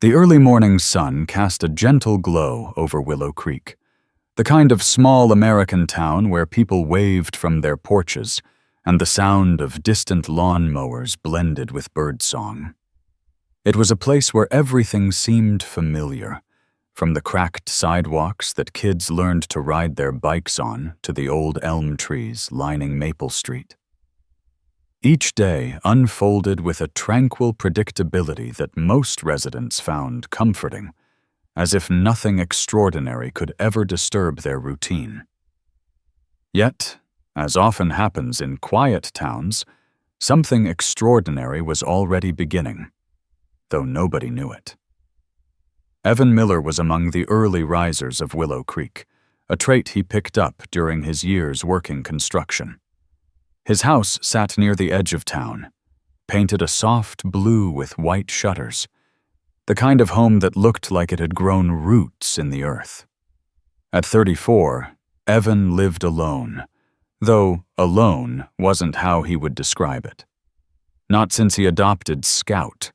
The early morning sun cast a gentle glow over Willow Creek, the kind of small American town where people waved from their porches and the sound of distant lawn mowers blended with birdsong. It was a place where everything seemed familiar, from the cracked sidewalks that kids learned to ride their bikes on to the old elm trees lining Maple Street. Each day unfolded with a tranquil predictability that most residents found comforting, as if nothing extraordinary could ever disturb their routine. Yet, as often happens in quiet towns, something extraordinary was already beginning, though nobody knew it. Evan Miller was among the early risers of Willow Creek, a trait he picked up during his years working construction. His house sat near the edge of town, painted a soft blue with white shutters, the kind of home that looked like it had grown roots in the earth. At 34, Evan lived alone, though alone wasn't how he would describe it. Not since he adopted Scout,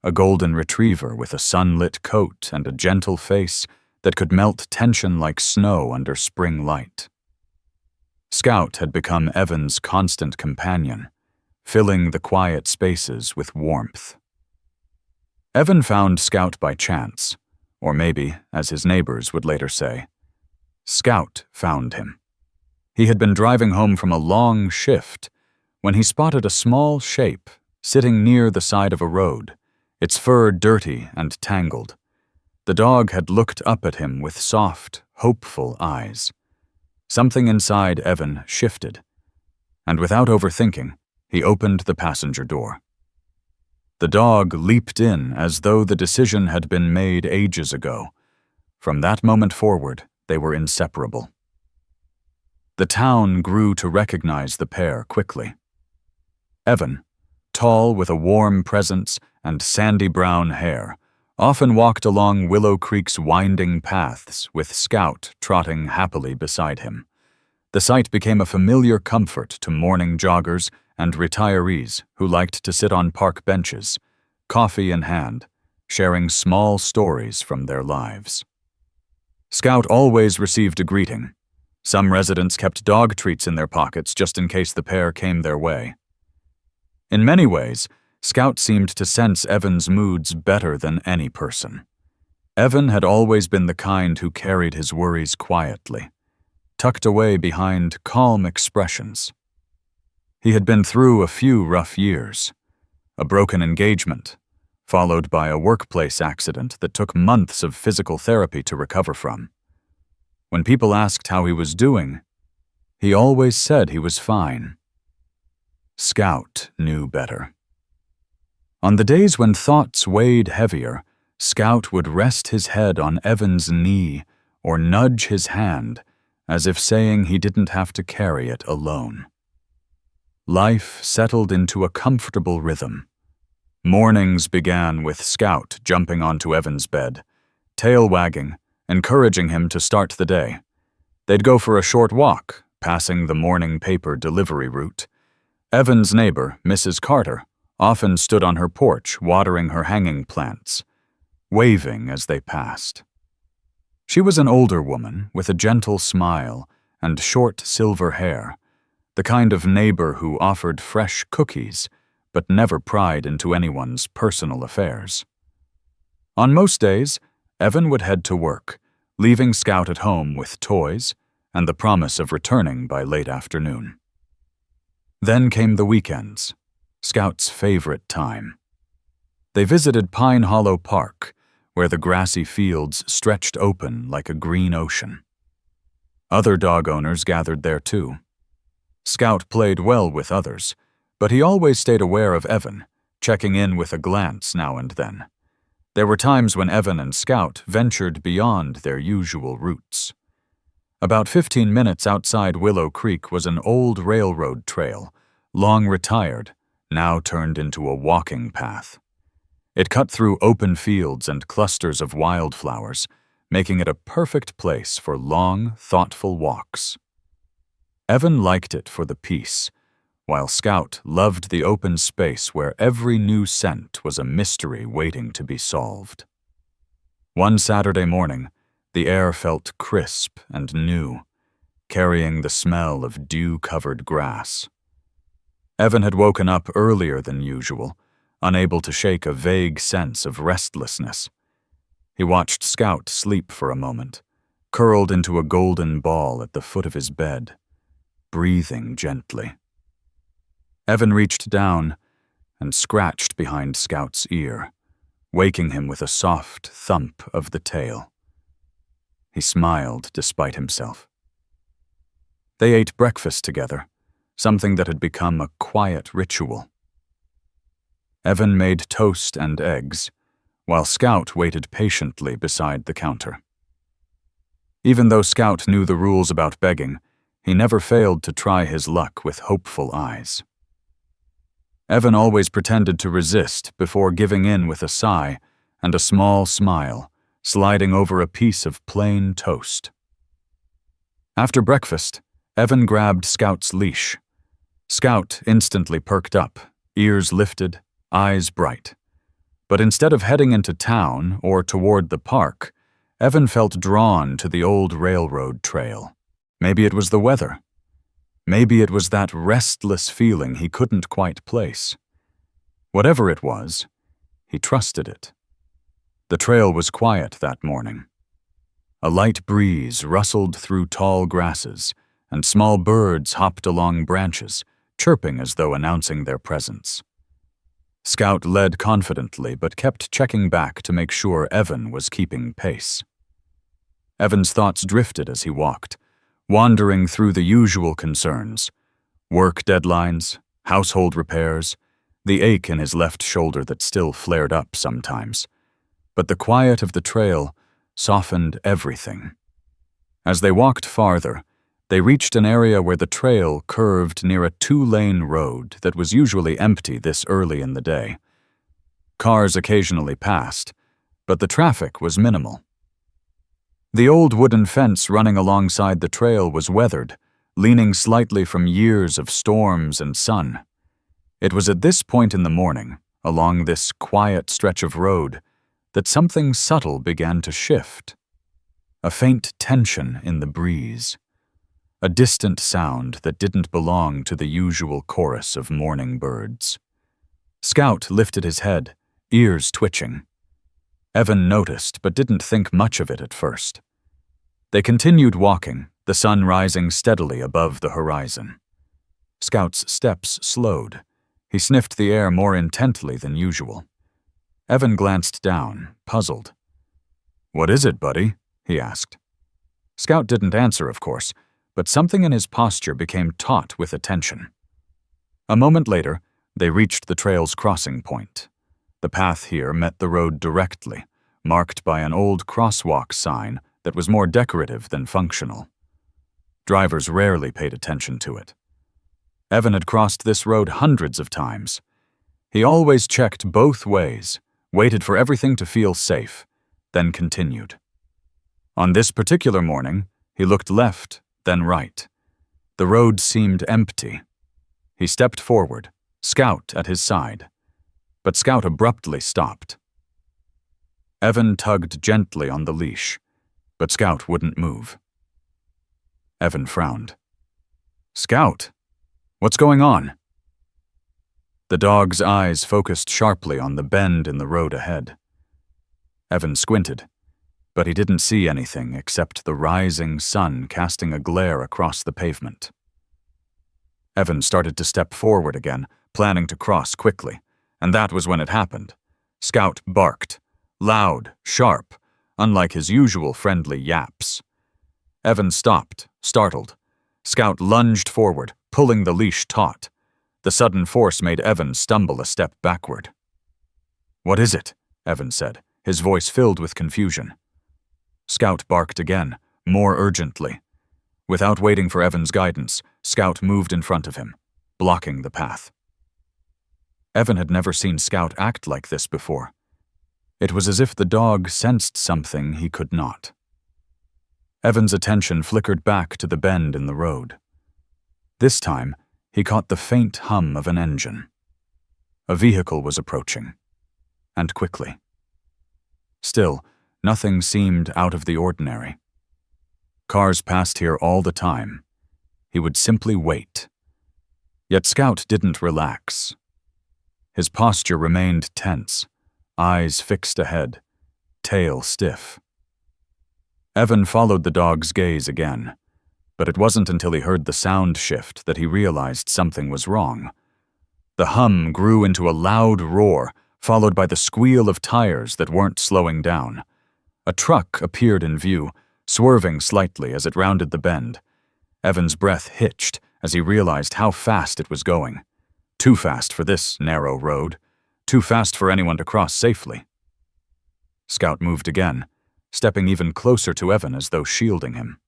a golden retriever with a sunlit coat and a gentle face that could melt tension like snow under spring light. Scout had become Evan's constant companion, filling the quiet spaces with warmth. Evan found Scout by chance, or maybe, as his neighbors would later say, Scout found him. He had been driving home from a long shift when he spotted a small shape sitting near the side of a road, its fur dirty and tangled. The dog had looked up at him with soft, hopeful eyes. Something inside Evan shifted, and without overthinking, he opened the passenger door. The dog leaped in as though the decision had been made ages ago. From that moment forward, they were inseparable. The town grew to recognize the pair quickly. Evan, tall with a warm presence and sandy brown hair, often walked along Willow Creek's winding paths with Scout trotting happily beside him. The sight became a familiar comfort to morning joggers and retirees who liked to sit on park benches, coffee in hand, sharing small stories from their lives. Scout always received a greeting. Some residents kept dog treats in their pockets just in case the pair came their way. In many ways, Scout seemed to sense Evan's moods better than any person. Evan had always been the kind who carried his worries quietly, tucked away behind calm expressions. He had been through a few rough years, a broken engagement, followed by a workplace accident that took months of physical therapy to recover from. When people asked how he was doing, he always said he was fine. Scout knew better. On the days when thoughts weighed heavier, Scout would rest his head on Evan's knee or nudge his hand, as if saying he didn't have to carry it alone. Life settled into a comfortable rhythm. Mornings began with Scout jumping onto Evan's bed, tail wagging, encouraging him to start the day. They'd go for a short walk, passing the morning paper delivery route. Evan's neighbor, Mrs. Carter, often stood on her porch watering her hanging plants, waving as they passed. She was an older woman with a gentle smile and short silver hair, the kind of neighbor who offered fresh cookies but never pried into anyone's personal affairs. On most days, Evan would head to work, leaving Scout at home with toys and the promise of returning by late afternoon. Then came the weekends, Scout's favorite time. They visited Pine Hollow Park, where the grassy fields stretched open like a green ocean. Other dog owners gathered there too. Scout played well with others, but he always stayed aware of Evan, checking in with a glance now and then. There were times when Evan and Scout ventured beyond their usual routes. About 15 minutes outside Willow Creek was an old railroad trail, long retired, now turned into a walking path. It cut through open fields and clusters of wildflowers, making it a perfect place for long, thoughtful walks. Evan liked it for the peace, while Scout loved the open space where every new scent was a mystery waiting to be solved. One Saturday morning, the air felt crisp and new, carrying the smell of dew-covered grass. Evan had woken up earlier than usual, unable to shake a vague sense of restlessness. He watched Scout sleep for a moment, curled into a golden ball at the foot of his bed, breathing gently. Evan reached down and scratched behind Scout's ear, waking him with a soft thump of the tail. He smiled despite himself. They ate breakfast together, something that had become a quiet ritual. Evan made toast and eggs, while Scout waited patiently beside the counter. Even though Scout knew the rules about begging, he never failed to try his luck with hopeful eyes. Evan always pretended to resist before giving in with a sigh and a small smile, sliding over a piece of plain toast. After breakfast, Evan grabbed Scout's leash. Scout instantly perked up, ears lifted, eyes bright. But instead of heading into town or toward the park, Evan felt drawn to the old railroad trail. Maybe it was the weather. Maybe it was that restless feeling he couldn't quite place. Whatever it was, he trusted it. The trail was quiet that morning. A light breeze rustled through tall grasses, and small birds hopped along branches, chirping as though announcing their presence. Scout led confidently but kept checking back to make sure Evan was keeping pace. Evan's thoughts drifted as he walked, wandering through the usual concerns: work deadlines, household repairs, the ache in his left shoulder that still flared up sometimes. But the quiet of the trail softened everything. As they walked farther, they reached an area where the trail curved near a 2-lane road that was usually empty this early in the day. Cars occasionally passed, but the traffic was minimal. The old wooden fence running alongside the trail was weathered, leaning slightly from years of storms and sun. It was at this point in the morning, along this quiet stretch of road, that something subtle began to shift. A faint tension in the breeze. A distant sound that didn't belong to the usual chorus of morning birds. Scout lifted his head, ears twitching. Evan noticed but didn't think much of it at first. They continued walking, the sun rising steadily above the horizon. Scout's steps slowed. He sniffed the air more intently than usual. Evan glanced down, puzzled. "What is it, buddy?" he asked. Scout didn't answer, of course, but something in his posture became taut with attention. A moment later, they reached the trail's crossing point. The path here met the road directly, marked by an old crosswalk sign that was more decorative than functional. Drivers rarely paid attention to it. Evan had crossed this road hundreds of times. He always checked both ways, waited for everything to feel safe, then continued. On this particular morning, he looked left, then right. The road seemed empty. He stepped forward, Scout at his side. But Scout abruptly stopped. Evan tugged gently on the leash, but Scout wouldn't move. Evan frowned. "Scout, what's going on?" The dog's eyes focused sharply on the bend in the road ahead. Evan squinted, but he didn't see anything except the rising sun casting a glare across the pavement. Evan started to step forward again, planning to cross quickly, and that was when it happened. Scout barked, loud, sharp, unlike his usual friendly yaps. Evan stopped, startled. Scout lunged forward, pulling the leash taut. The sudden force made Evan stumble a step backward. "What is it?" Evan said, his voice filled with confusion. Scout barked again, more urgently. Without waiting for Evan's guidance, Scout moved in front of him, blocking the path. Evan had never seen Scout act like this before. It was as if the dog sensed something he could not. Evan's attention flickered back to the bend in the road. This time, he caught the faint hum of an engine. A vehicle was approaching, and quickly. Still, Nothing seemed out of the ordinary. Cars passed here all the time. He would simply wait. Yet Scout didn't relax. His posture remained tense, eyes fixed ahead, tail stiff. Evan followed the dog's gaze again, but it wasn't until he heard the sound shift that he realized something was wrong. The hum grew into a loud roar, followed by the squeal of tires that weren't slowing down. A truck appeared in view, swerving slightly as it rounded the bend. Evan's breath hitched as he realized how fast it was going. Too fast for this narrow road, too fast for anyone to cross safely. Scout moved again, stepping even closer to Evan as though shielding him.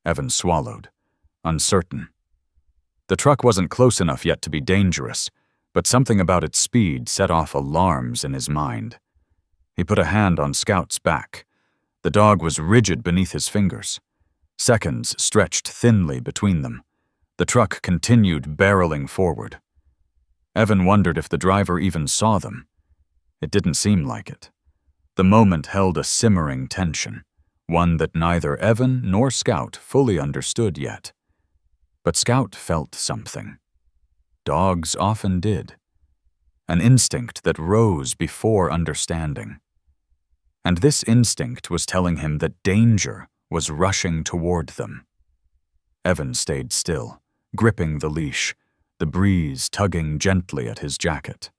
Evan swallowed, uncertain. The truck wasn't close enough yet to be dangerous, but something about its speed set off alarms in his mind. He put a hand on Scout's back. The dog was rigid beneath his fingers. Seconds stretched thinly between them. The truck continued barreling forward. Evan wondered if the driver even saw them. It didn't seem like it. The moment held a simmering tension, one that neither Evan nor Scout fully understood yet. But Scout felt something. Dogs often did. An instinct that rose before understanding. And this instinct was telling him that danger was rushing toward them. Evan stayed still, gripping the leash, the breeze tugging gently at his jacket.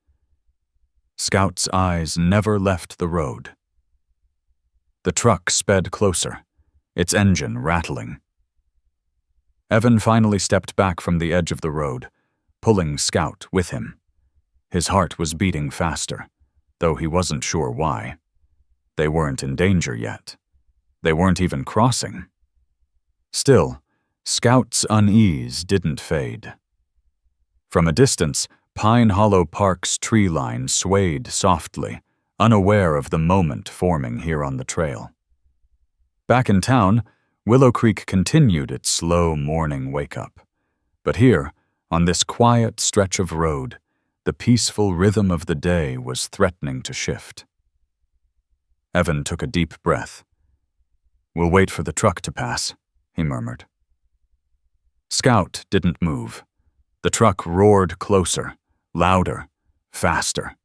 Scout's eyes never left the road. The truck sped closer, its engine rattling. Evan finally stepped back from the edge of the road, pulling Scout with him. His heart was beating faster, though he wasn't sure why. They weren't in danger yet. They weren't even crossing. Still, Scout's unease didn't fade. From a distance, Pine Hollow Park's tree line swayed softly, unaware of the moment forming here on the trail. Back in town, Willow Creek continued its slow morning wake-up. But here, on this quiet stretch of road, the peaceful rhythm of the day was threatening to shift. Evan took a deep breath. "We'll wait for the truck to pass," he murmured. Scout didn't move. The truck roared closer, louder, faster.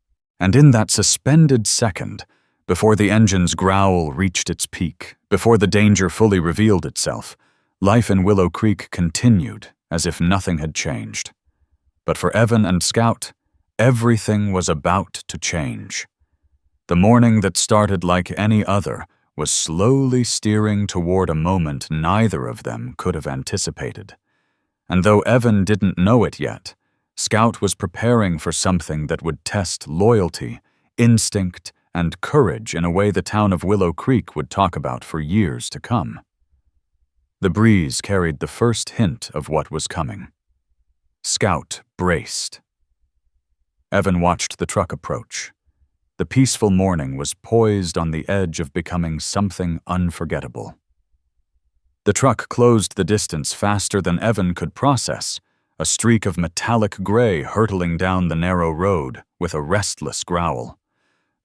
And in that suspended second, before the engine's growl reached its peak, before the danger fully revealed itself, life in Willow Creek continued as if nothing had changed. But for Evan and Scout, everything was about to change. The morning that started like any other was slowly steering toward a moment neither of them could have anticipated. And though Evan didn't know it yet, Scout was preparing for something that would test loyalty, instinct, and courage in a way the town of Willow Creek would talk about for years to come. The breeze carried the first hint of what was coming. Scout braced. Evan watched the truck approach. The peaceful morning was poised on the edge of becoming something unforgettable. The truck closed the distance faster than Evan could process, a streak of metallic gray hurtling down the narrow road with a restless growl.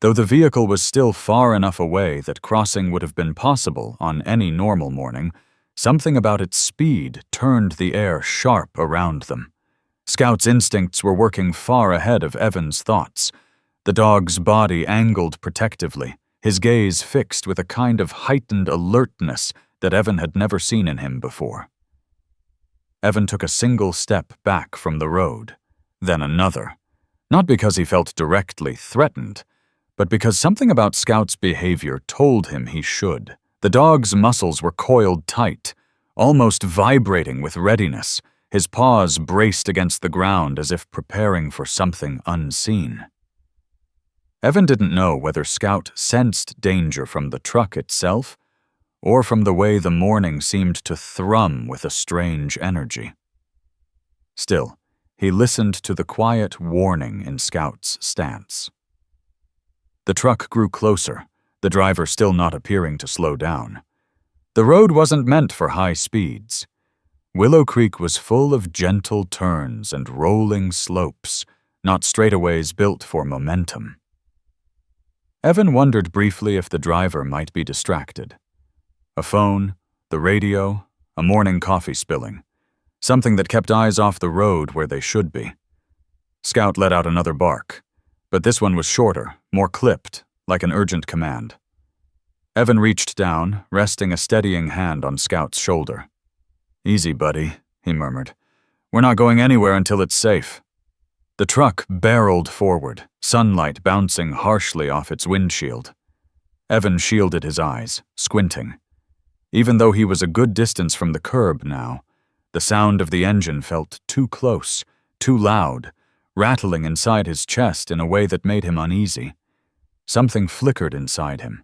Though the vehicle was still far enough away that crossing would have been possible on any normal morning, something about its speed turned the air sharp around them. Scout's instincts were working far ahead of Evan's thoughts. The dog's body angled protectively, his gaze fixed with a kind of heightened alertness that Evan had never seen in him before. Evan took a single step back from the road, then another, not because he felt directly threatened, but because something about Scout's behavior told him he should. The dog's muscles were coiled tight, almost vibrating with readiness, his paws braced against the ground as if preparing for something unseen. Evan didn't know whether Scout sensed danger from the truck itself or from the way the morning seemed to thrum with a strange energy. Still, he listened to the quiet warning in Scout's stance. The truck grew closer, the driver still not appearing to slow down. The road wasn't meant for high speeds. Willow Creek was full of gentle turns and rolling slopes, not straightaways built for momentum. Evan wondered briefly if the driver might be distracted. A phone, the radio, a morning coffee spilling. Something that kept eyes off the road where they should be. Scout let out another bark, but this one was shorter, more clipped, like an urgent command. Evan reached down, resting a steadying hand on Scout's shoulder. "Easy, buddy," he murmured. "We're not going anywhere until it's safe." The truck barreled forward, sunlight bouncing harshly off its windshield. Evan shielded his eyes, squinting. Even though he was a good distance from the curb now, the sound of the engine felt too close, too loud, rattling inside his chest in a way that made him uneasy. Something flickered inside him,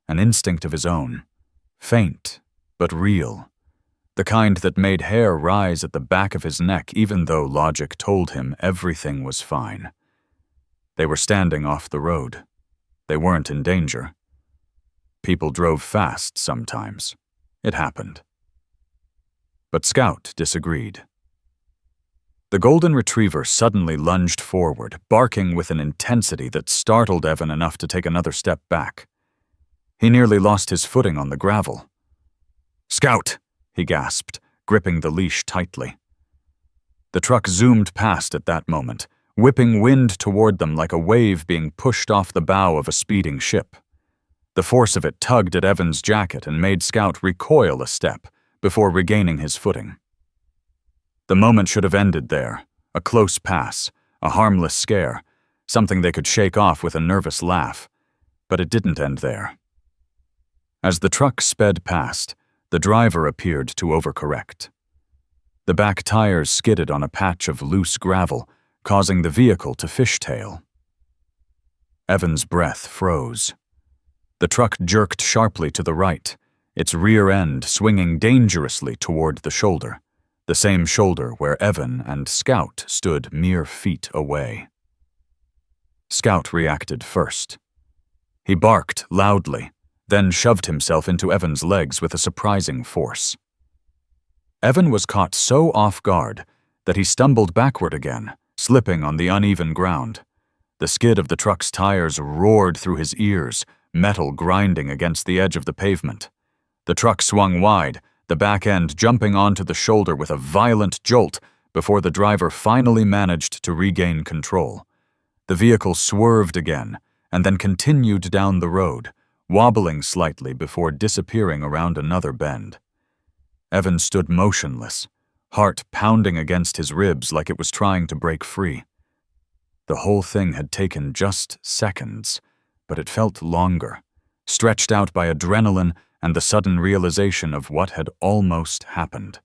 an instinct of his own, faint but real, the kind that made hair rise at the back of his neck even though logic told him everything was fine. They were standing off the road. They weren't in danger. People drove fast sometimes. It happened. But Scout disagreed. The golden retriever suddenly lunged forward, barking with an intensity that startled Evan enough to take another step back. He nearly lost his footing on the gravel. "Scout!" he gasped, gripping the leash tightly. The truck zoomed past at that moment, whipping wind toward them like a wave being pushed off the bow of a speeding ship. The force of it tugged at Evan's jacket and made Scout recoil a step before regaining his footing. The moment should have ended there, a close pass, a harmless scare, something they could shake off with a nervous laugh, but it didn't end there. As the truck sped past, the driver appeared to overcorrect. The back tires skidded on a patch of loose gravel, causing the vehicle to fishtail. Evan's breath froze. The truck jerked sharply to the right, its rear end swinging dangerously toward the shoulder, the same shoulder where Evan and Scout stood mere feet away. Scout reacted first. He barked loudly, then shoved himself into Evan's legs with a surprising force. Evan was caught so off guard that he stumbled backward again, slipping on the uneven ground. The skid of the truck's tires roared through his ears, metal grinding against the edge of the pavement. The truck swung wide, the back end jumping onto the shoulder with a violent jolt before the driver finally managed to regain control. The vehicle swerved again and then continued down the road, wobbling slightly before disappearing around another bend. Evan stood motionless, heart pounding against his ribs like it was trying to break free. The whole thing had taken just seconds, but it felt longer, stretched out by adrenaline and the sudden realization of what had almost happened.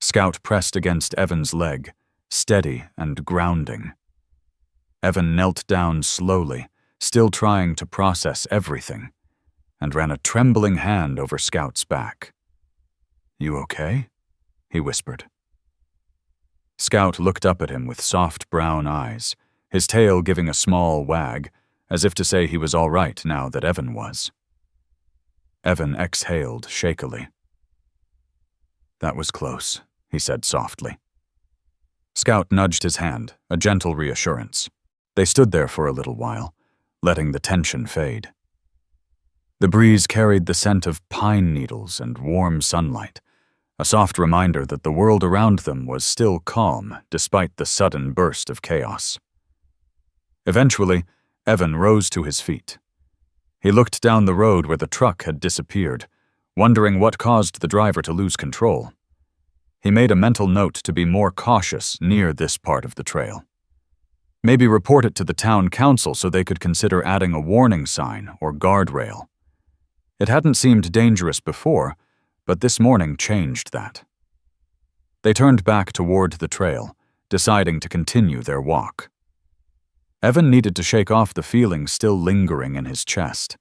Scout pressed against Evan's leg, steady and grounding. Evan knelt down slowly, still trying to process everything, and ran a trembling hand over Scout's back. "You okay?" he whispered. Scout looked up at him with soft brown eyes, his tail giving a small wag, as if to say he was all right now that Evan was. Evan exhaled shakily. "That was close," he said softly. Scout nudged his hand, a gentle reassurance. They stood there for a little while, letting the tension fade. The breeze carried the scent of pine needles and warm sunlight, a soft reminder that the world around them was still calm despite the sudden burst of chaos. Eventually, Evan rose to his feet. He looked down the road where the truck had disappeared, wondering what caused the driver to lose control. He made a mental note to be more cautious near this part of the trail. Maybe report it to the town council so they could consider adding a warning sign or guardrail. It hadn't seemed dangerous before, but this morning changed that. They turned back toward the trail, deciding to continue their walk. Evan needed to shake off the feeling still lingering in his chest,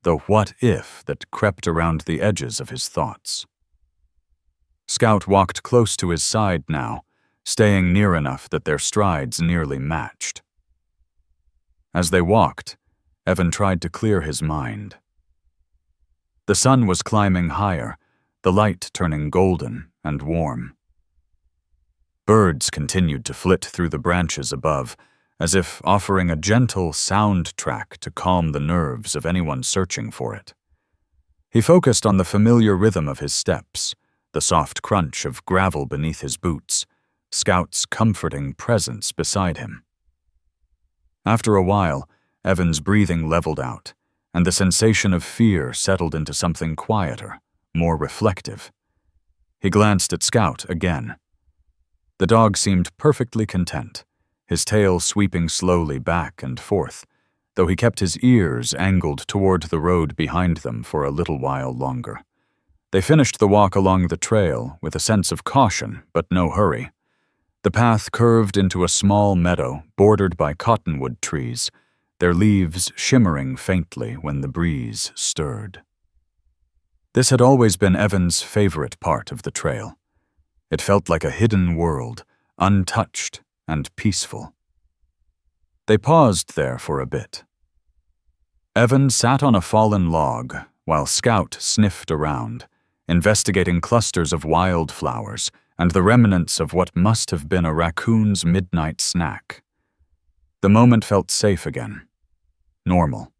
the what-if that crept around the edges of his thoughts. Scout walked close to his side now, staying near enough that their strides nearly matched. As they walked, Evan tried to clear his mind. The sun was climbing higher, the light turning golden and warm. Birds continued to flit through the branches above, as if offering a gentle soundtrack to calm the nerves of anyone searching for it. He focused on the familiar rhythm of his steps, the soft crunch of gravel beneath his boots, Scout's comforting presence beside him. After a while, Evan's breathing leveled out, and the sensation of fear settled into something quieter, more reflective. He glanced at Scout again. The dog seemed perfectly content, his tail sweeping slowly back and forth, though he kept his ears angled toward the road behind them for a little while longer. They finished the walk along the trail with a sense of caution, but no hurry. The path curved into a small meadow bordered by cottonwood trees, their leaves shimmering faintly when the breeze stirred. This had always been Evan's favorite part of the trail. It felt like a hidden world, untouched and peaceful. They paused there for a bit. Evan sat on a fallen log while Scout sniffed around, investigating clusters of wildflowers and the remnants of what must have been a raccoon's midnight snack. The moment felt safe again. Normal.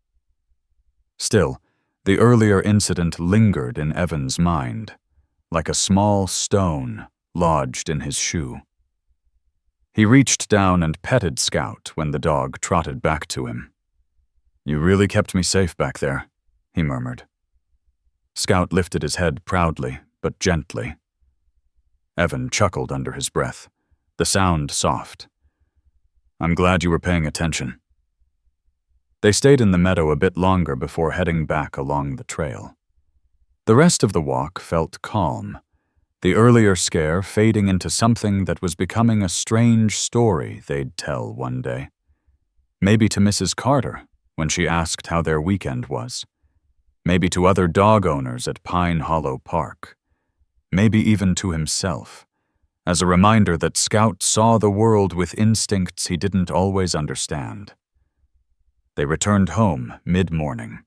Still, the earlier incident lingered in Evan's mind, like a small stone lodged in his shoe. He reached down and petted Scout when the dog trotted back to him. "You really kept me safe back there," he murmured. Scout lifted his head proudly, but gently. Evan chuckled under his breath, the sound soft. "I'm glad you were paying attention." They stayed in the meadow a bit longer before heading back along the trail. The rest of the walk felt calm, the earlier scare fading into something that was becoming a strange story they'd tell one day. Maybe to Mrs. Carter, when she asked how their weekend was. Maybe to other dog owners at Pine Hollow Park. Maybe even to himself, as a reminder that Scout saw the world with instincts he didn't always understand. They returned home mid-morning.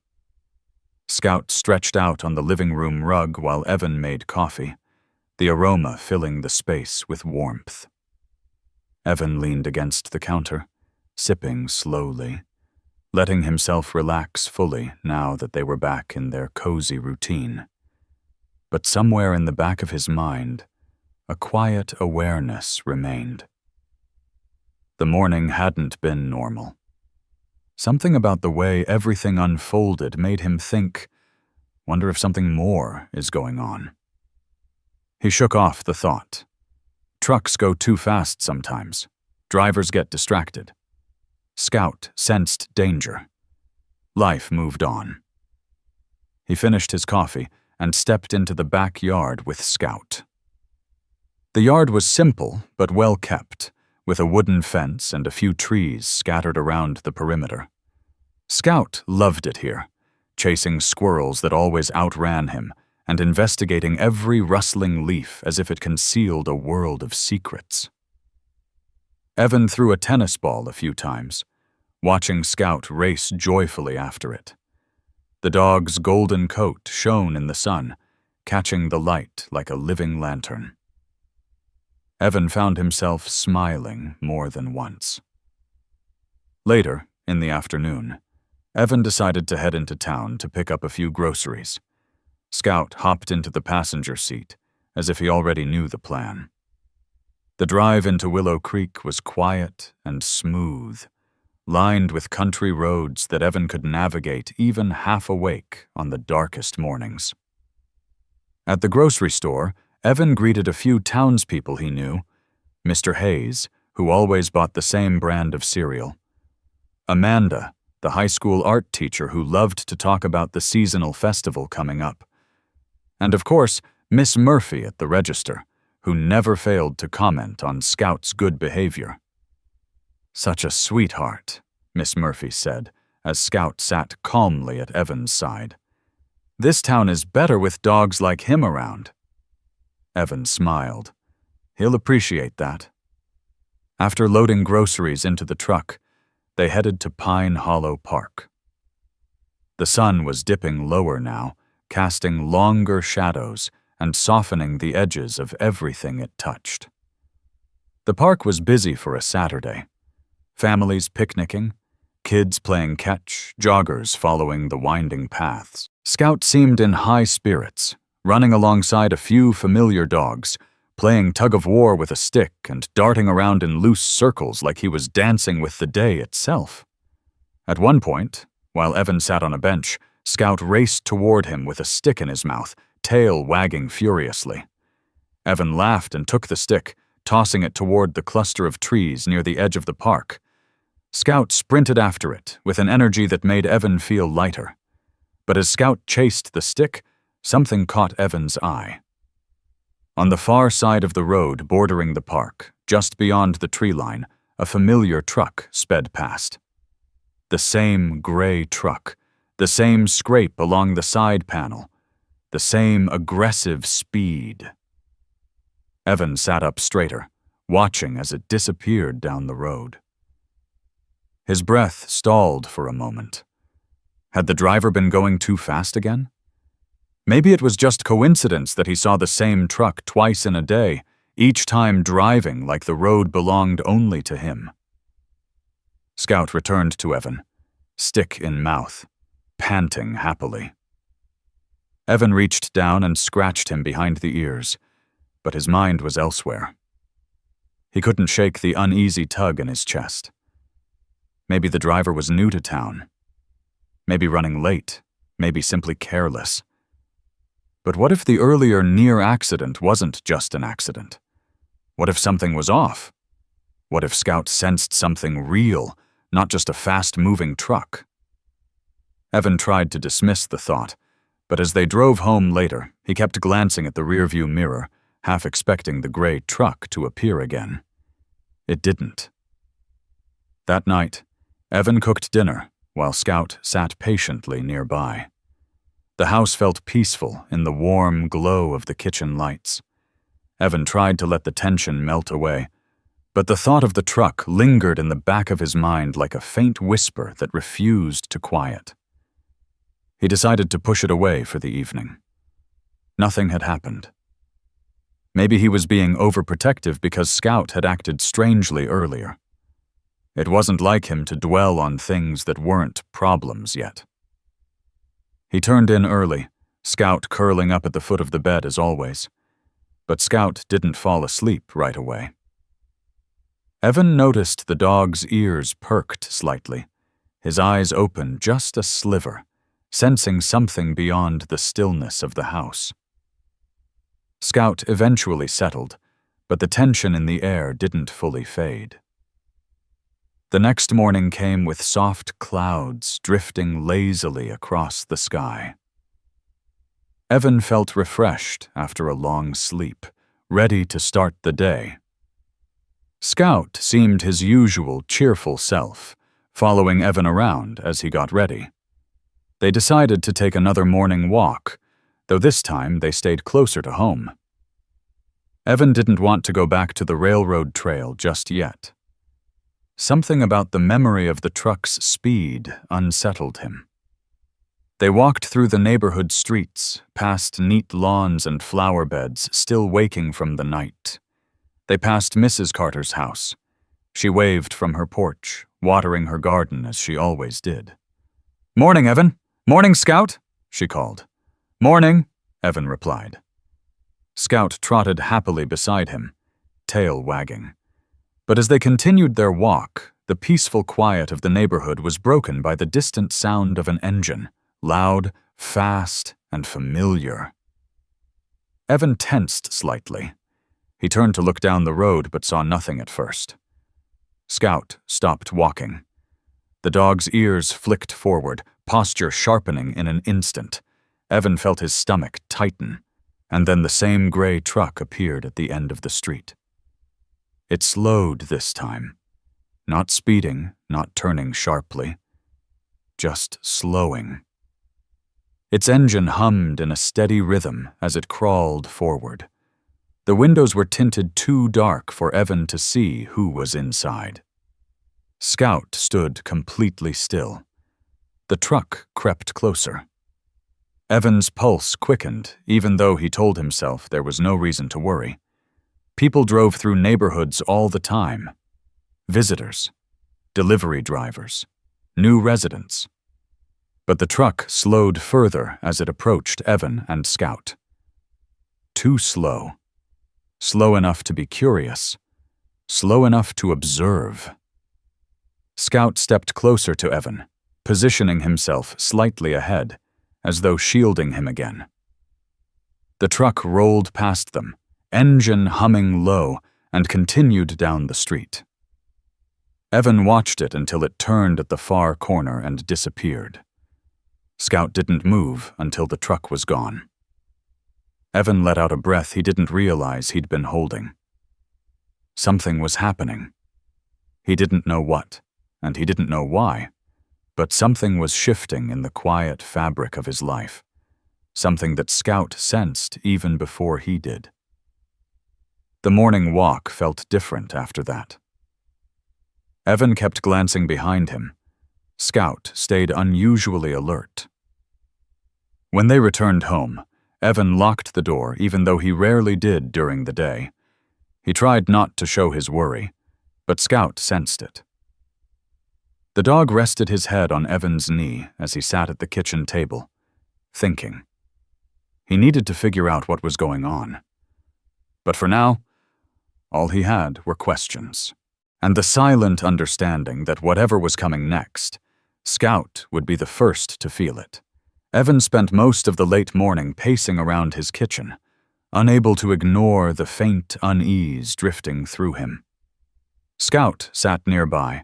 Scout stretched out on the living room rug while Evan made coffee, the aroma filling the space with warmth. Evan leaned against the counter, sipping slowly, letting himself relax fully now that they were back in their cozy routine. But somewhere in the back of his mind, a quiet awareness remained. The morning hadn't been normal. Something about the way everything unfolded made him think, wonder if something more is going on. He shook off the thought. Trucks go too fast sometimes. Drivers get distracted. Scout sensed danger. Life moved on. He finished his coffee and stepped into the backyard with Scout. The yard was simple but well kept, with a wooden fence and a few trees scattered around the perimeter. Scout loved it here, chasing squirrels that always outran him and investigating every rustling leaf as if it concealed a world of secrets. Evan threw a tennis ball a few times, watching Scout race joyfully after it. The dog's golden coat shone in the sun, catching the light like a living lantern. Evan found himself smiling more than once. Later, in the afternoon, Evan decided to head into town to pick up a few groceries. Scout hopped into the passenger seat, as if he already knew the plan. The drive into Willow Creek was quiet and smooth, lined with country roads that Evan could navigate even half awake on the darkest mornings. At the grocery store, Evan greeted a few townspeople he knew, Mr. Hayes, who always bought the same brand of cereal, Amanda, the high school art teacher who loved to talk about the seasonal festival coming up, and of course, Miss Murphy at the register, who never failed to comment on Scout's good behavior. "Such a sweetheart," Miss Murphy said, as Scout sat calmly at Evan's side. "This town is better with dogs like him around." Evan smiled. He'll appreciate that. After loading groceries into the truck, they headed to Pine Hollow Park. The sun was dipping lower now, casting longer shadows and softening the edges of everything it touched. The park was busy for a Saturday. families picnicking, kids playing catch, joggers following the winding paths. Scout seemed in high spirits, running alongside a few familiar dogs, playing tug-of-war with a stick and darting around in loose circles like he was dancing with the day itself. At one point, while Evan sat on a bench, Scout raced toward him with a stick in his mouth, tail wagging furiously. Evan laughed and took the stick, tossing it toward the cluster of trees near the edge of the park. Scout sprinted after it with an energy that made Evan feel lighter. But as Scout chased the stick, something caught Evan's eye. On the far side of the road bordering the park, just beyond the tree line, a familiar truck sped past. The same gray truck, the same scrape along the side panel, the same aggressive speed. Evan sat up straighter, watching as it disappeared down the road. His breath stalled for a moment. Had the driver been going too fast again? Maybe it was just coincidence that he saw the same truck twice in a day, each time driving like the road belonged only to him. Scout returned to Evan, stick in mouth, panting happily. Evan reached down and scratched him behind the ears, but his mind was elsewhere. He couldn't shake the uneasy tug in his chest. Maybe the driver was new to town. Maybe running late, maybe simply careless. But what if the earlier near accident wasn't just an accident? What if something was off? What if Scout sensed something real, not just a fast-moving truck? Evan tried to dismiss the thought, but as they drove home later, he kept glancing at the rearview mirror, half expecting the gray truck to appear again. It didn't. That night, Evan cooked dinner while Scout sat patiently nearby. The house felt peaceful in the warm glow of the kitchen lights. Evan tried to let the tension melt away, but the thought of the truck lingered in the back of his mind like a faint whisper that refused to quiet. He decided to push it away for the evening. Nothing had happened. Maybe he was being overprotective because Scout had acted strangely earlier. It wasn't like him to dwell on things that weren't problems yet. He turned in early, Scout curling up at the foot of the bed as always. But Scout didn't fall asleep right away. Evan noticed the dog's ears perked slightly, his eyes open just a sliver, sensing something beyond the stillness of the house. Scout eventually settled, but the tension in the air didn't fully fade. The next morning came with soft clouds drifting lazily across the sky. Evan felt refreshed after a long sleep, ready to start the day. Scout seemed his usual cheerful self, following Evan around as he got ready. They decided to take another morning walk, though this time they stayed closer to home. Evan didn't want to go back to the railroad trail just yet. Something about the memory of the truck's speed unsettled him. They walked through the neighborhood streets, past neat lawns and flower beds still waking from the night. They passed Mrs. Carter's house. She waved from her porch, watering her garden as she always did. "Morning, Evan. Morning, Scout," she called. "Morning," Evan replied. Scout trotted happily beside him, tail wagging. But as they continued their walk, the peaceful quiet of the neighborhood was broken by the distant sound of an engine, loud, fast, and familiar. Evan tensed slightly. He turned to look down the road but saw nothing at first. Scout stopped walking. The dog's ears flicked forward, posture sharpening in an instant. Evan felt his stomach tighten, and then the same gray truck appeared at the end of the street. It slowed this time, not speeding, not turning sharply, just slowing. Its engine hummed in a steady rhythm as it crawled forward. The windows were tinted too dark for Evan to see who was inside. Scout stood completely still. The truck crept closer. Evan's pulse quickened, even though he told himself there was no reason to worry. People drove through neighborhoods all the time. Visitors. delivery drivers, new residents. But the truck slowed further as it approached Evan and Scout. Too slow. Slow enough to be curious. Slow enough to observe. Scout stepped closer to Evan, positioning himself slightly ahead, as though shielding him again. The truck rolled past them, engine humming low, and continued down the street. Evan watched it until it turned at the far corner and disappeared. Scout didn't move until the truck was gone. Evan let out a breath he didn't realize he'd been holding. Something was happening. He didn't know what, and he didn't know why, but something was shifting in the quiet fabric of his life, something that Scout sensed even before he did. The morning walk felt different after that. Evan kept glancing behind him. Scout stayed unusually alert. When they returned home, Evan locked the door even though he rarely did during the day. He tried not to show his worry, but Scout sensed it. The dog rested his head on Evan's knee as he sat at the kitchen table, thinking. He needed to figure out what was going on. But for now, all he had were questions, and the silent understanding that whatever was coming next, Scout would be the first to feel it. Evan spent most of the late morning pacing around his kitchen, unable to ignore the faint unease drifting through him. Scout sat nearby,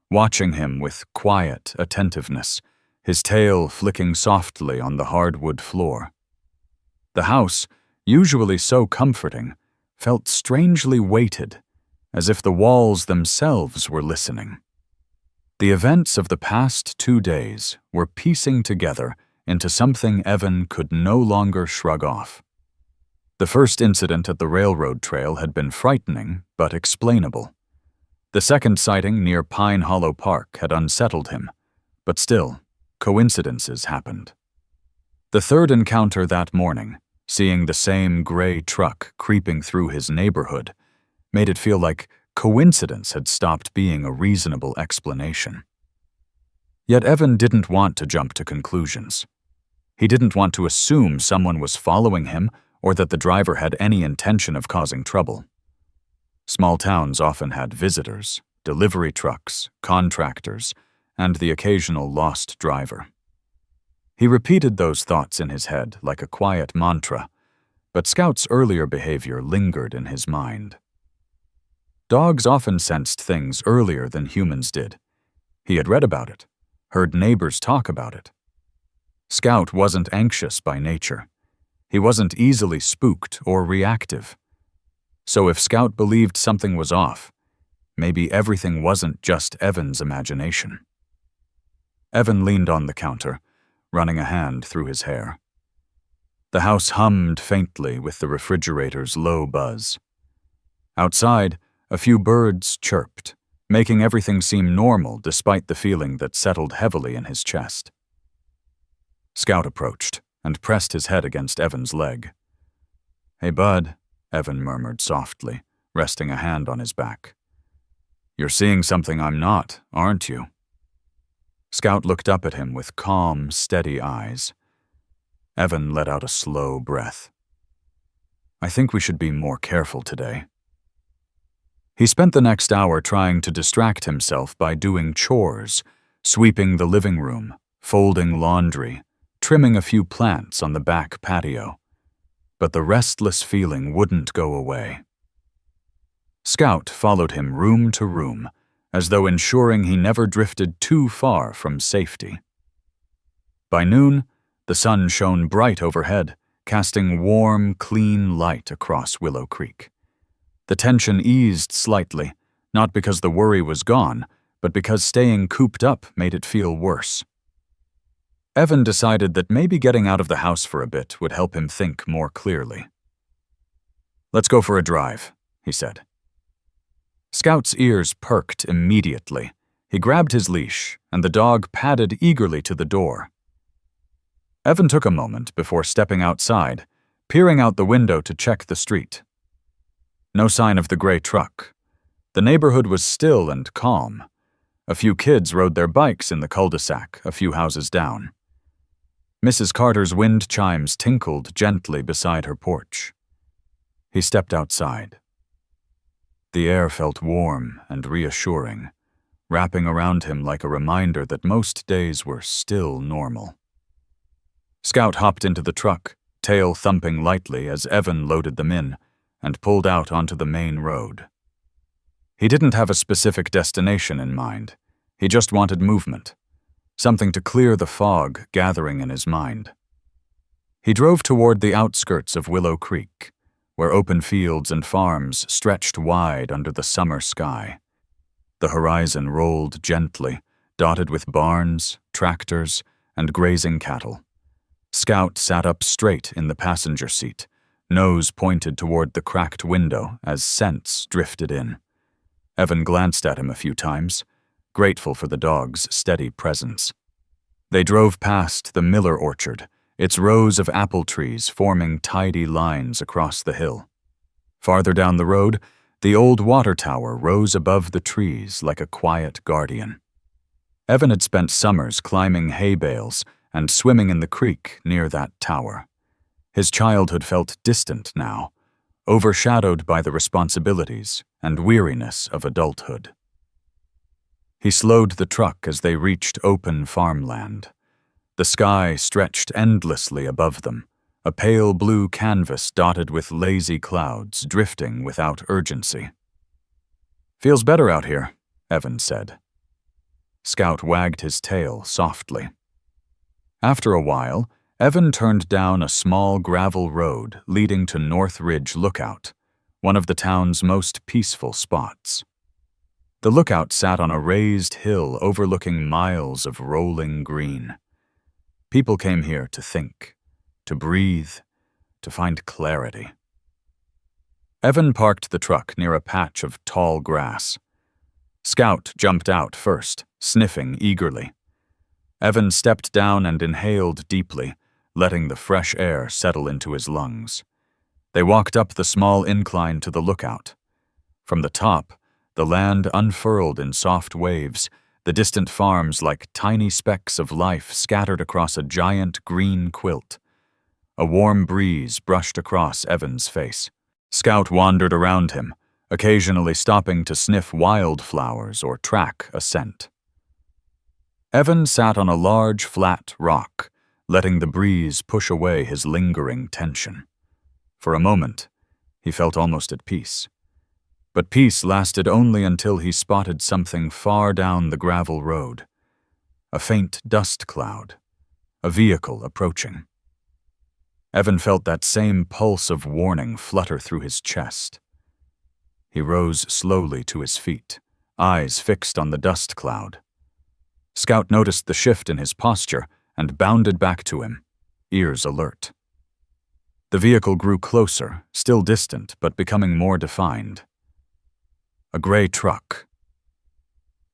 watching him with quiet attentiveness, his tail flicking softly on the hardwood floor. The house, usually so comforting, felt strangely weighted, as if the walls themselves were listening. The events of the past 2 days were piecing together into something Evan could no longer shrug off. The first incident at the railroad trail had been frightening but explainable. The second sighting near Pine Hollow Park had unsettled him, but still, coincidences happened. The third encounter that morning, seeing the same gray truck creeping through his neighborhood, made it feel like coincidence had stopped being a reasonable explanation. Yet Evan didn't want to jump to conclusions. He didn't want to assume someone was following him or that the driver had any intention of causing trouble. Small towns often had visitors, delivery trucks, contractors, and the occasional lost driver. He repeated those thoughts in his head like a quiet mantra, but Scout's earlier behavior lingered in his mind. Dogs often sensed things earlier than humans did. He had read about it, heard neighbors talk about it. Scout wasn't anxious by nature. He wasn't easily spooked or reactive. So if Scout believed something was off, maybe everything wasn't just Evan's imagination. Evan leaned on the counter, running a hand through his hair. The house hummed faintly with the refrigerator's low buzz. Outside, a few birds chirped, making everything seem normal despite the feeling that settled heavily in his chest. Scout approached and pressed his head against Evan's leg. "Hey, bud," Evan murmured softly, resting a hand on his back. "You're seeing something I'm not, aren't you?" Scout looked up at him with calm, steady eyes. Evan let out a slow breath. "I think we should be more careful today." He spent the next hour trying to distract himself by doing chores, sweeping the living room, folding laundry, trimming a few plants on the back patio. But the restless feeling wouldn't go away. Scout followed him room to room, as though ensuring he never drifted too far from safety. By noon, the sun shone bright overhead, casting warm, clean light across Willow Creek. The tension eased slightly, not because the worry was gone, but because staying cooped up made it feel worse. Evan decided that maybe getting out of the house for a bit would help him think more clearly. "Let's go for a drive," he said. Scout's ears perked immediately. He grabbed his leash, and the dog padded eagerly to the door. Evan took a moment before stepping outside, peering out the window to check the street. No sign of the gray truck. The neighborhood was still and calm, A few kids rode their bikes in the cul-de-sac a few houses down. Mrs. Carter's wind chimes tinkled gently beside her porch. He stepped outside. The air felt warm and reassuring, wrapping around him like a reminder that most days were still normal. Scout hopped into the truck, tail thumping lightly as Evan loaded them in, and pulled out onto the main road. He didn't have a specific destination in mind. He just wanted movement, something to clear the fog gathering in his mind. He drove toward the outskirts of Willow Creek, where open fields and farms stretched wide under the summer sky. The horizon rolled gently, dotted with barns, tractors, and grazing cattle. Scout sat up straight in the passenger seat, nose pointed toward the cracked window as scents drifted in. Evan glanced at him a few times, grateful for the dog's steady presence. They drove past the Miller orchard, its rows of apple trees forming tidy lines across the hill. Farther down the road, the old water tower rose above the trees like a quiet guardian. Evan had spent summers climbing hay bales and swimming in the creek near that tower. His childhood felt distant now, overshadowed by the responsibilities and weariness of adulthood. He slowed the truck as they reached open farmland. The sky stretched endlessly above them, a pale blue canvas dotted with lazy clouds drifting without urgency. "Feels better out here," Evan said. Scout wagged his tail softly. After a while, Evan turned down a small gravel road leading to North Ridge Lookout, one of the town's most peaceful spots. The lookout sat on a raised hill overlooking miles of rolling green. People came here to think, to breathe, to find clarity. Evan parked the truck near a patch of tall grass. Scout jumped out first, sniffing eagerly. Evan stepped down and inhaled deeply, letting the fresh air settle into his lungs. They walked up the small incline to the lookout. From the top, the land unfurled in soft waves, the distant farms like tiny specks of life scattered across a giant green quilt. A warm breeze brushed across Evan's face. Scout wandered around him, occasionally stopping to sniff wildflowers or track a scent. Evan sat on a large, flat rock, letting the breeze push away his lingering tension. For a moment, he felt almost at peace. But peace lasted only until he spotted something far down the gravel road. A faint dust cloud. A vehicle approaching. Evan felt that same pulse of warning flutter through his chest. He rose slowly to his feet, eyes fixed on the dust cloud. Scout noticed the shift in his posture and bounded back to him, ears alert. The vehicle grew closer, still distant, but becoming more defined. A gray truck.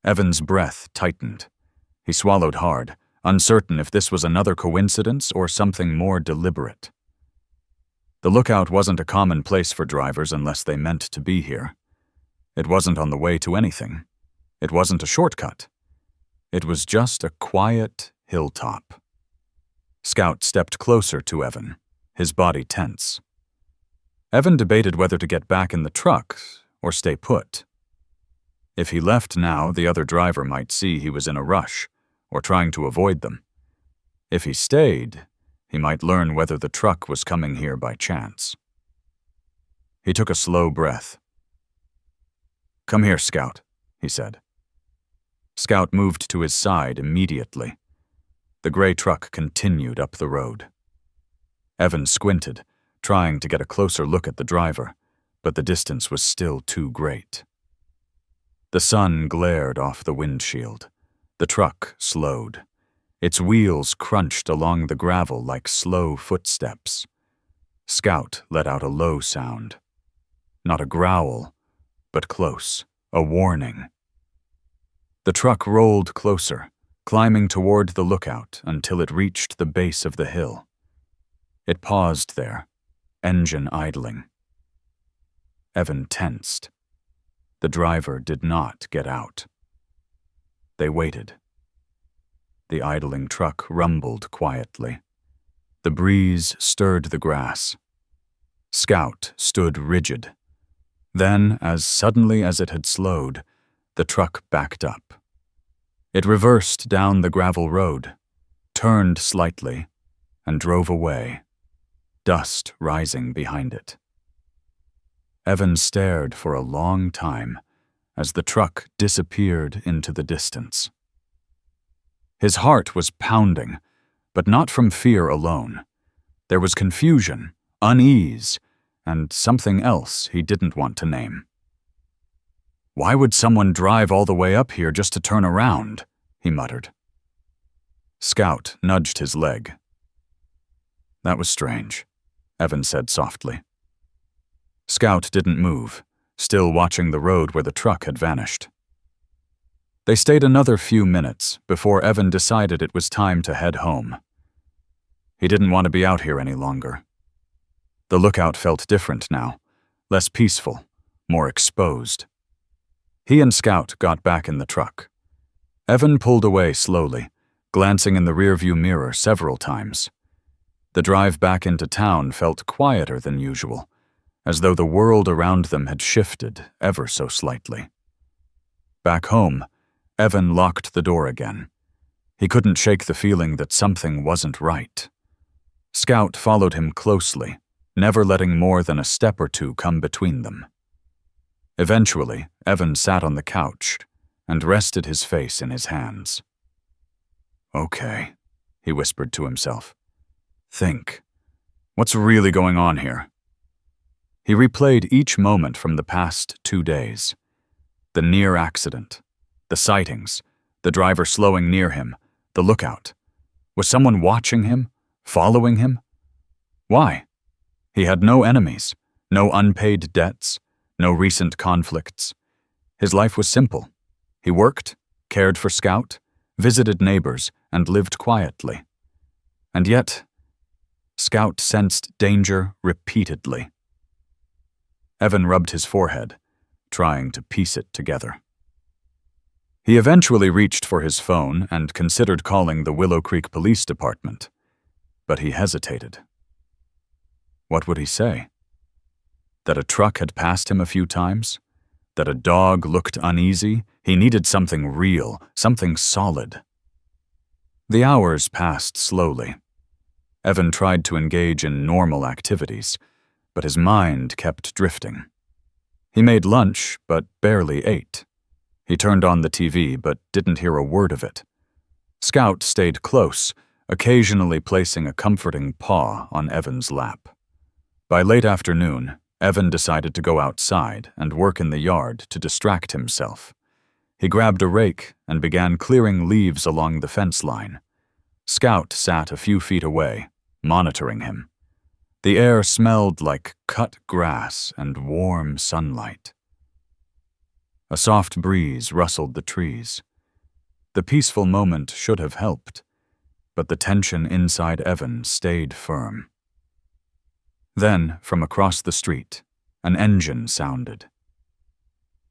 Evan's breath tightened. He swallowed hard, uncertain if this was another coincidence or something more deliberate. The lookout wasn't a common place for drivers unless they meant to be here. It wasn't on the way to anything. It wasn't a shortcut. It was just a quiet hilltop. Scout stepped closer to Evan, his body tense. Evan debated whether to get back in the truck or stay put. If he left now, the other driver might see he was in a rush, or trying to avoid them. If he stayed, he might learn whether the truck was coming here by chance. He took a slow breath. "Come here, Scout," he said. Scout moved to his side immediately. The gray truck continued up the road. Evan squinted, trying to get a closer look at the driver, but the distance was still too great. The sun glared off the windshield. The truck slowed. Its wheels crunched along the gravel like slow footsteps. Scout let out a low sound. Not a growl, but close, a warning. The truck rolled closer, climbing toward the lookout until it reached the base of the hill. It paused there, engine idling. Evan tensed. The driver did not get out. They waited. The idling truck rumbled quietly. The breeze stirred the grass. Scout stood rigid. Then, as suddenly as it had slowed, the truck backed up. It reversed down the gravel road, turned slightly, and drove away, dust rising behind it. Evan stared for a long time as the truck disappeared into the distance. His heart was pounding, but not from fear alone. There was confusion, unease, and something else he didn't want to name. "Why would someone drive all the way up here just to turn around?" he muttered. Scout nudged his leg. "That was strange," Evan said softly. Scout didn't move, still watching the road where the truck had vanished. They stayed another few minutes before Evan decided it was time to head home. He didn't want to be out here any longer. The lookout felt different now, less peaceful, more exposed. He and Scout got back in the truck. Evan pulled away slowly, glancing in the rearview mirror several times. The drive back into town felt quieter than usual, as though the world around them had shifted ever so slightly. Back home, Evan locked the door again. He couldn't shake the feeling that something wasn't right. Scout followed him closely, never letting more than a step or two come between them. Eventually, Evan sat on the couch and rested his face in his hands. "Okay," he whispered to himself. "Think. What's really going on here?" He replayed each moment from the past 2 days. The near accident, the sightings, the driver slowing near him, the lookout. Was someone watching him, following him? Why? He had no enemies, no unpaid debts, no recent conflicts. His life was simple. He worked, cared for Scout, visited neighbors, and lived quietly. And yet, Scout sensed danger repeatedly. Evan rubbed his forehead, trying to piece it together. He eventually reached for his phone and considered calling the Willow Creek Police Department, but he hesitated. What would he say? That a truck had passed him a few times? That a dog looked uneasy? He needed something real, something solid. The hours passed slowly. Evan tried to engage in normal activities, but his mind kept drifting. He made lunch, but barely ate. He turned on the TV, but didn't hear a word of it. Scout stayed close, occasionally placing a comforting paw on Evan's lap. By late afternoon, Evan decided to go outside and work in the yard to distract himself. He grabbed a rake and began clearing leaves along the fence line. Scout sat a few feet away, monitoring him. The air smelled like cut grass and warm sunlight. A soft breeze rustled the trees. The peaceful moment should have helped, but the tension inside Evan stayed firm. Then, from across the street, an engine sounded.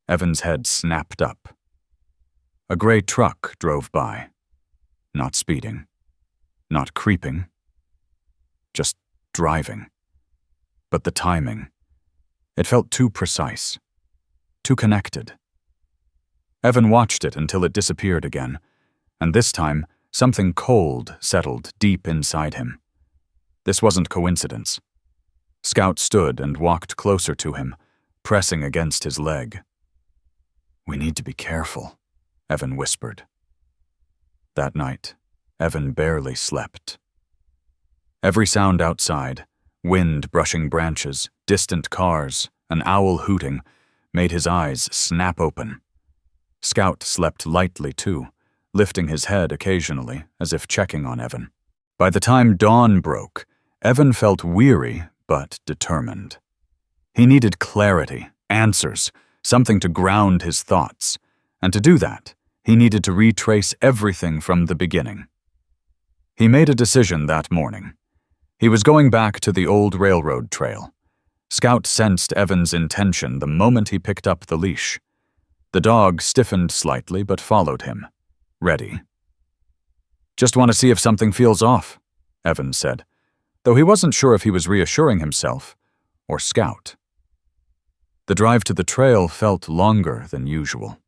Evan's head snapped up. A gray truck drove by, not speeding, not creeping, just driving. But the timing, it felt too precise, too connected. Evan watched it until it disappeared again, and this time, something cold settled deep inside him. This wasn't coincidence. Scout stood and walked closer to him, pressing against his leg. "We need to be careful," Evan whispered. That night, Evan barely slept. Every sound outside, wind brushing branches, distant cars, an owl hooting, made his eyes snap open. Scout slept lightly too, lifting his head occasionally as if checking on Evan. By the time dawn broke, Evan felt weary but determined. He needed clarity, answers, something to ground his thoughts, and to do that, he needed to retrace everything from the beginning. He made a decision that morning. He was going back to the old railroad trail. Scout sensed Evan's intention the moment he picked up the leash. The dog stiffened slightly but followed him. ready. "Just want to see if something feels off," Evan said, though he wasn't sure if he was reassuring himself or Scout. The drive to the trail felt longer than usual.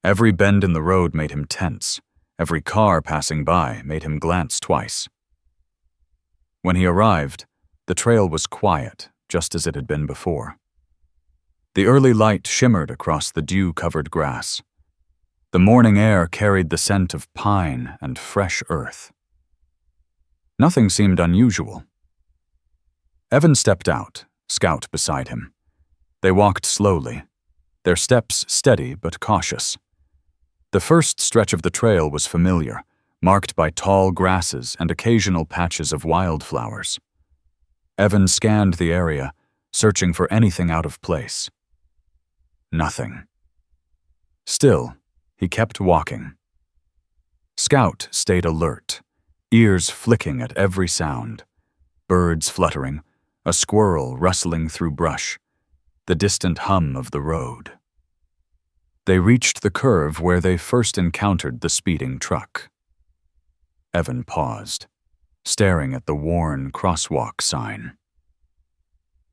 Every bend in the road made him tense. Every car passing by made him glance twice. When he arrived, the trail was quiet, just as it had been before. The early light shimmered across the dew-covered grass. The morning air carried the scent of pine and fresh earth. Nothing seemed unusual. Evan stepped out, Scout beside him. They walked slowly, their steps steady but cautious. The first stretch of the trail was familiar, marked by tall grasses and occasional patches of wildflowers. Evan scanned the area, searching for anything out of place. Nothing. Still, he kept walking. Scout stayed alert, ears flicking at every sound. Birds fluttering, a squirrel rustling through brush, the distant hum of the road. They reached the curve where they first encountered the speeding truck. Evan paused, staring at the worn crosswalk sign.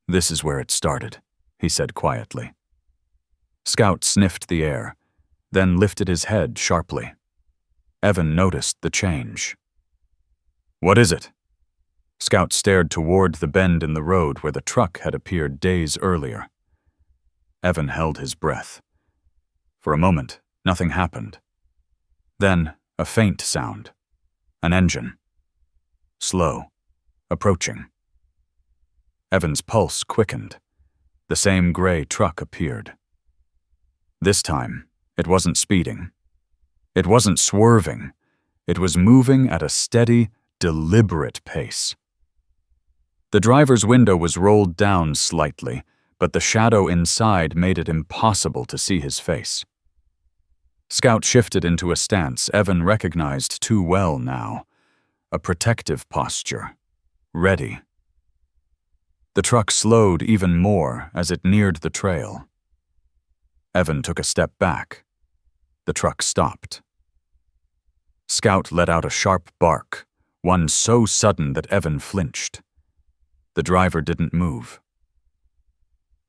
"This is where it started," he said quietly. Scout sniffed the air, then lifted his head sharply. Evan noticed the change. "What is it?" Scout stared toward the bend in the road where the truck had appeared days earlier. Evan held his breath. For a moment, nothing happened. Then, a faint sound. An engine. Slow. Approaching. Evan's pulse quickened. The same gray truck appeared. This time, it wasn't speeding. It wasn't swerving. It was moving at a steady, deliberate pace. The driver's window was rolled down slightly, but the shadow inside made it impossible to see his face. Scout shifted into a stance Evan recognized too well now. A protective posture. Ready. The truck slowed even more as it neared the trail. Evan took a step back. The truck stopped. Scout let out a sharp bark, one so sudden that Evan flinched. The driver didn't move.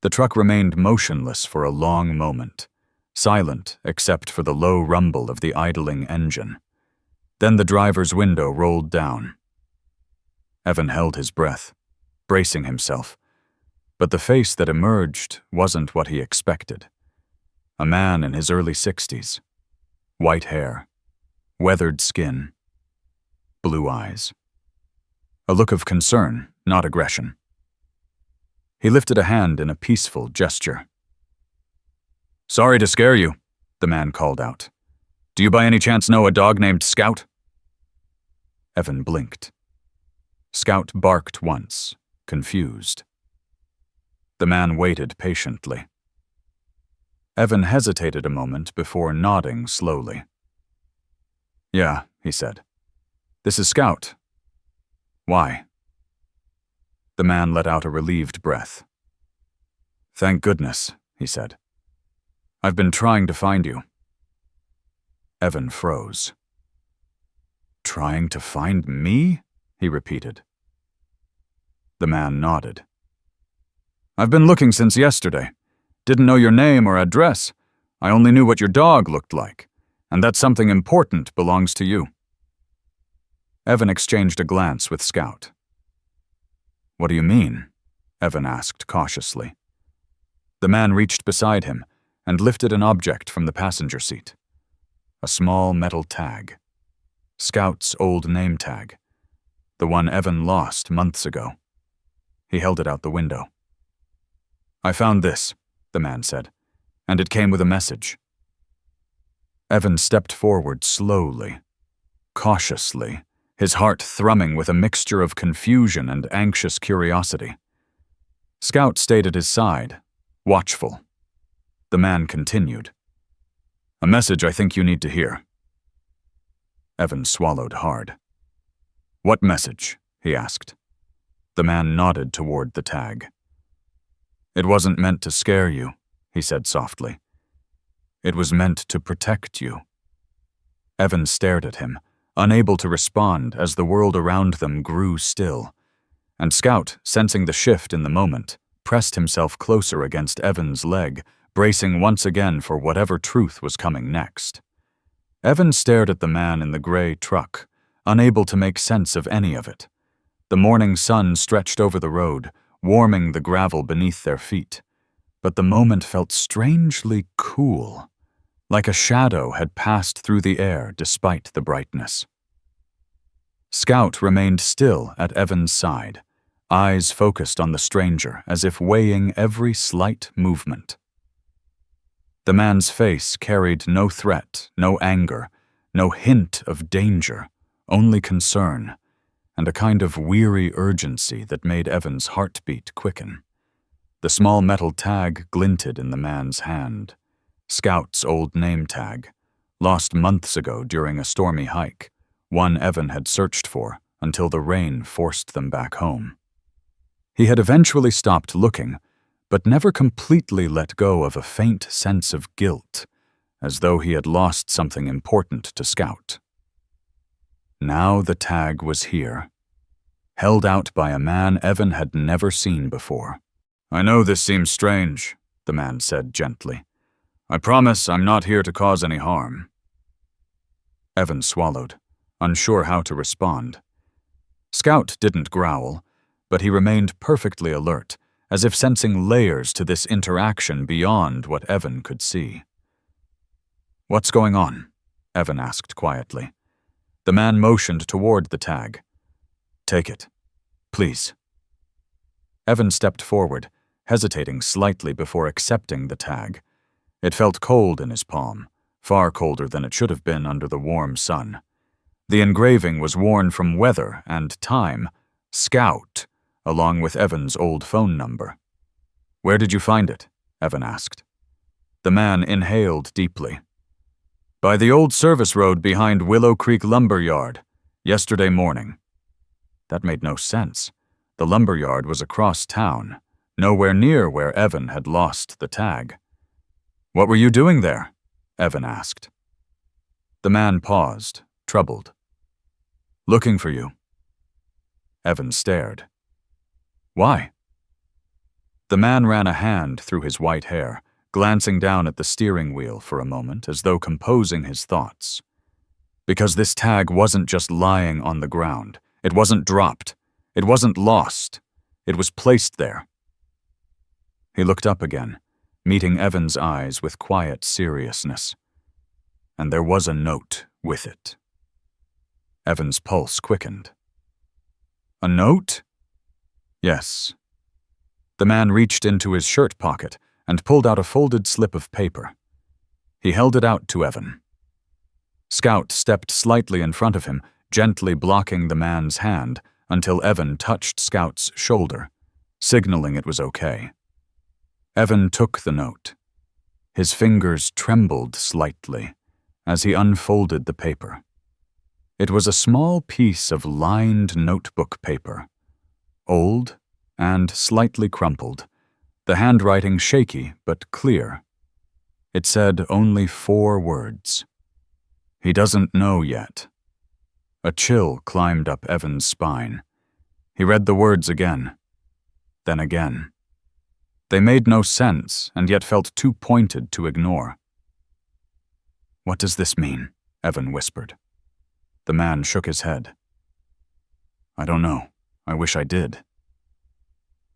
The truck remained motionless for a long moment, silent except for the low rumble of the idling engine. Then the driver's window rolled down. Evan held his breath, bracing himself, but the face that emerged wasn't what he expected. A man in his early 60s. White hair, weathered skin, blue eyes. A look of concern, not aggression. He lifted a hand in a peaceful gesture. "Sorry to scare you," the man called out. "Do you by any chance know a dog named Scout?" Evan blinked. Scout barked once, confused. The man waited patiently. Evan hesitated a moment before nodding slowly. "Yeah," he said. "This is Scout. Why?" The man let out a relieved breath. "Thank goodness," he said. "I've been trying to find you." Evan froze. "Trying to find me?" he repeated. The man nodded. "I've been looking since yesterday. Didn't know your name or address. I only knew what your dog looked like, and that something important belongs to you." Evan exchanged a glance with Scout. "What do you mean?" Evan asked cautiously. The man reached beside him and lifted an object from the passenger seat. A small metal tag. Scout's old name tag. The one Evan lost months ago. He held it out the window. "I found this," the man said, "and it came with a message." Evan stepped forward slowly, cautiously, his heart thrumming with a mixture of confusion and anxious curiosity. Scout stayed at his side, watchful. The man continued. "A message I think you need to hear." Evan swallowed hard. "What message?" he asked. The man nodded toward the tag. "It wasn't meant to scare you," he said softly. "It was meant to protect you." Evan stared at him, unable to respond as the world around them grew still. And Scout, sensing the shift in the moment, pressed himself closer against Evan's leg, bracing once again for whatever truth was coming next. Evan stared at the man in the gray truck, unable to make sense of any of it. The morning sun stretched over the road, warming the gravel beneath their feet. But the moment felt strangely cool, like a shadow had passed through the air despite the brightness. Scout remained still at Evan's side, eyes focused on the stranger as if weighing every slight movement. The man's face carried no threat, no anger, no hint of danger, only concern, and a kind of weary urgency that made Evan's heartbeat quicken. The small metal tag glinted in the man's hand. Scout's old name tag, lost months ago during a stormy hike, one Evan had searched for until the rain forced them back home. He had eventually stopped looking, but never completely let go of a faint sense of guilt, as though he had lost something important to Scout. Now the tag was here, held out by a man Evan had never seen before. "I know this seems strange," the man said gently. "I promise I'm not here to cause any harm." Evan swallowed, unsure how to respond. Scout didn't growl, but he remained perfectly alert, as if sensing layers to this interaction beyond what Evan could see. "What's going on?" Evan asked quietly. The man motioned toward the tag. "Take it, please." Evan stepped forward, hesitating slightly before accepting the tag. It felt cold in his palm, far colder than it should have been under the warm sun. The engraving was worn from weather and time, Scout, along with Evan's old phone number. "Where did you find it?" Evan asked. The man inhaled deeply. "By the old service road behind Willow Creek Lumber Yard, yesterday morning." That made no sense. The lumber yard was across town, nowhere near where Evan had lost the tag. "What were you doing there?" Evan asked. The man paused, troubled. "Looking for you." Evan stared. "Why?" The man ran a hand through his white hair, glancing down at the steering wheel for a moment as though composing his thoughts. "Because this tag wasn't just lying on the ground. It wasn't dropped. It wasn't lost. It was placed there." He looked up again, meeting Evan's eyes with quiet seriousness. And there was a note with it. Evan's pulse quickened. "A note?" "Yes." The man reached into his shirt pocket and pulled out a folded slip of paper. He held it out to Evan. Scout stepped slightly in front of him, gently blocking the man's hand until Evan touched Scout's shoulder, signaling it was okay. Evan took the note. His fingers trembled slightly as he unfolded the paper. It was a small piece of lined notebook paper, old and slightly crumpled, the handwriting shaky but clear. It said only 4 words. "He doesn't know yet." A chill climbed up Evan's spine. He read the words again, then again. They made no sense and yet felt too pointed to ignore. "What does this mean?" Evan whispered. The man shook his head. "I don't know. I wish I did."